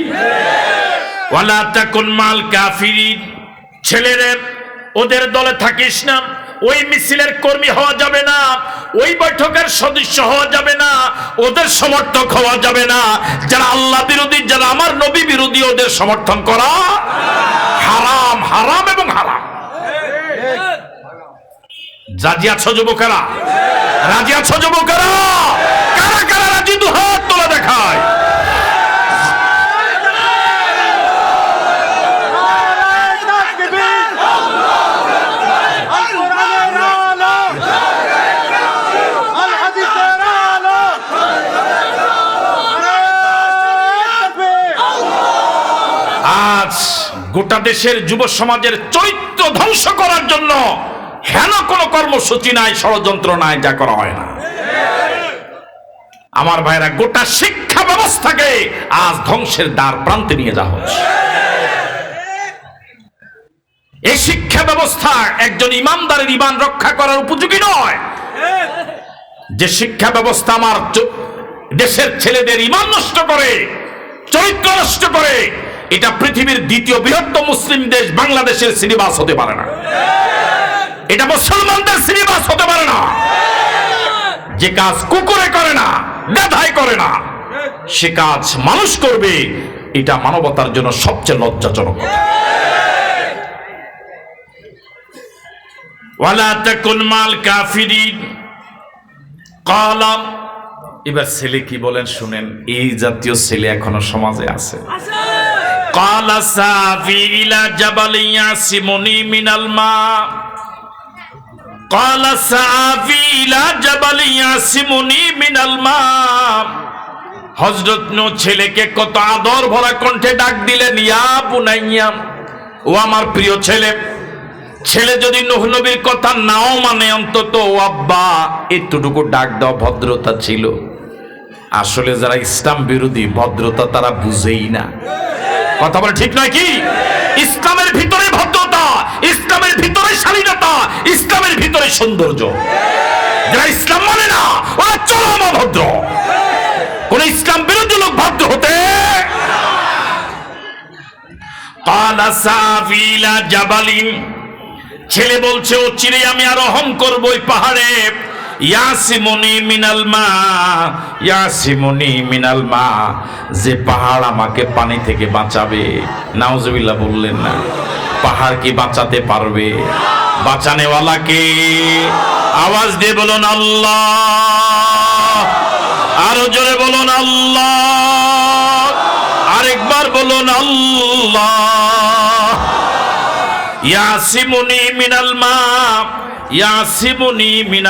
ওয়ালা তাকুন মা'আল কাফিরিন, ছেলেরে ওদের দলে থাকিস না, ওই মিছিলের কর্মী হওয়া যাবে না, ওই বৈঠকের সদস্য হওয়া যাবে না, ওদের সমর্থক হওয়া যাবে না। যারা আল্লাহ বিরোধী, যারা আমার নবী বিরোধী, ওদের সমর্থন করা হারাম, হারাম এবং হারাম। রাজি আছো যুবকেরা? রাজি আছো যুবকেরা? কারা কারা রাজি? দু হাত তোলা দেখায়। গোটা দেশের যুব সমাজের চরিত্র ধ্বংস করার জন্য হেন কোনো কর্মসূচি নাই, ষড়যন্ত্র নাই, যা করা হয় না। আমার ভাইরা, গোটা শিক্ষা ব্যবস্থাকে আজ ধ্বংসের দ্বার প্রান্তে নিয়ে যাওয়া হচ্ছে। এই শিক্ষা ব্যবস্থা একজন ইমানদারের ঈমান রক্ষা করার উপযোগী নয়। যে শিক্ষা ব্যবস্থা আমার দেশের ছেলেদের ঈমান নষ্ট করে, চরিত্র নষ্ট করে, এটা পৃথিবীর দ্বিতীয় বৃহত্তম মুসলিম দেশ বাংলাদেশের সিলেবাস হতে পারে না। এটা মুসলমানদের সিলেবাস হতে পারে না। যে কাজ কুকুরে করে না, গাধায় করে না, সে কাজ মানুষ করবে, এটা মানবতার জন্য সবচেয়ে লজ্জাজনক কথা। ওয়ালা তাকুন মাল কাফিরিন ক্বালা। এবার ছেলে কি বলেন শুনেন, এই জাতীয় ছেলে এখনো সমাজে আছে। ক্বালা সাফি ইলা জাবালি ইয়াসিমুনি মিনাল মা। ক্বালা সাফি ইলা জাবালি ইয়াসিমুনি মিনাল মা। হযরত নূহ ছেলেকে কত আদর ভরা কণ্ঠে ডাক দিলেন, ইয়া বুনাইয়া, ও আমার প্রিয় ছেলে। ছেলে যদি নূহ নবীর কথা নাও মানে, অন্তত ও আব্বা এতটুকু ডাক দাও, ভদ্রতা ছিল। আসলে যারা ইসলাম বিরোধী, ভদ্রতা তারা বুঝেই না। কথা বলে ঠিক নয় কি? ইসলামের ভিতরে ভদ্রতা, ইসলামের ভিতরে শালীনতা, ইসলামের ভিতরে সৌন্দর্য। যারা ইসলাম মানে না, ওরা চরম অভদ্র। কোন ইসলাম বিরোধী লোক ভদ্র হতে? ক্বালা সাফি ইলা জাবালিন। ছেলে বলছে, ও চিরে আমি আরোহণ করবো ওই পাহাড়ে। ইয়াসিমুনি মিনাল মা, ইয়াসিমুনি মিনাল মা, যে পাহাড় আমাকে পানি থেকে বাঁচাবে। নাউজুবিল্লাহ বললেন না? পাহাড় কি বাঁচাতে পারবে? বাঁচানেওয়ালাকে আওয়াজ দিয়ে বলুন আল্লাহ। আরো জোরে বলুন আল্লাহ। আরেকবার বলুন আল্লাহ। ইয়াসিমুনি মিনাল মা, ইয়াসিমুনি মিনাল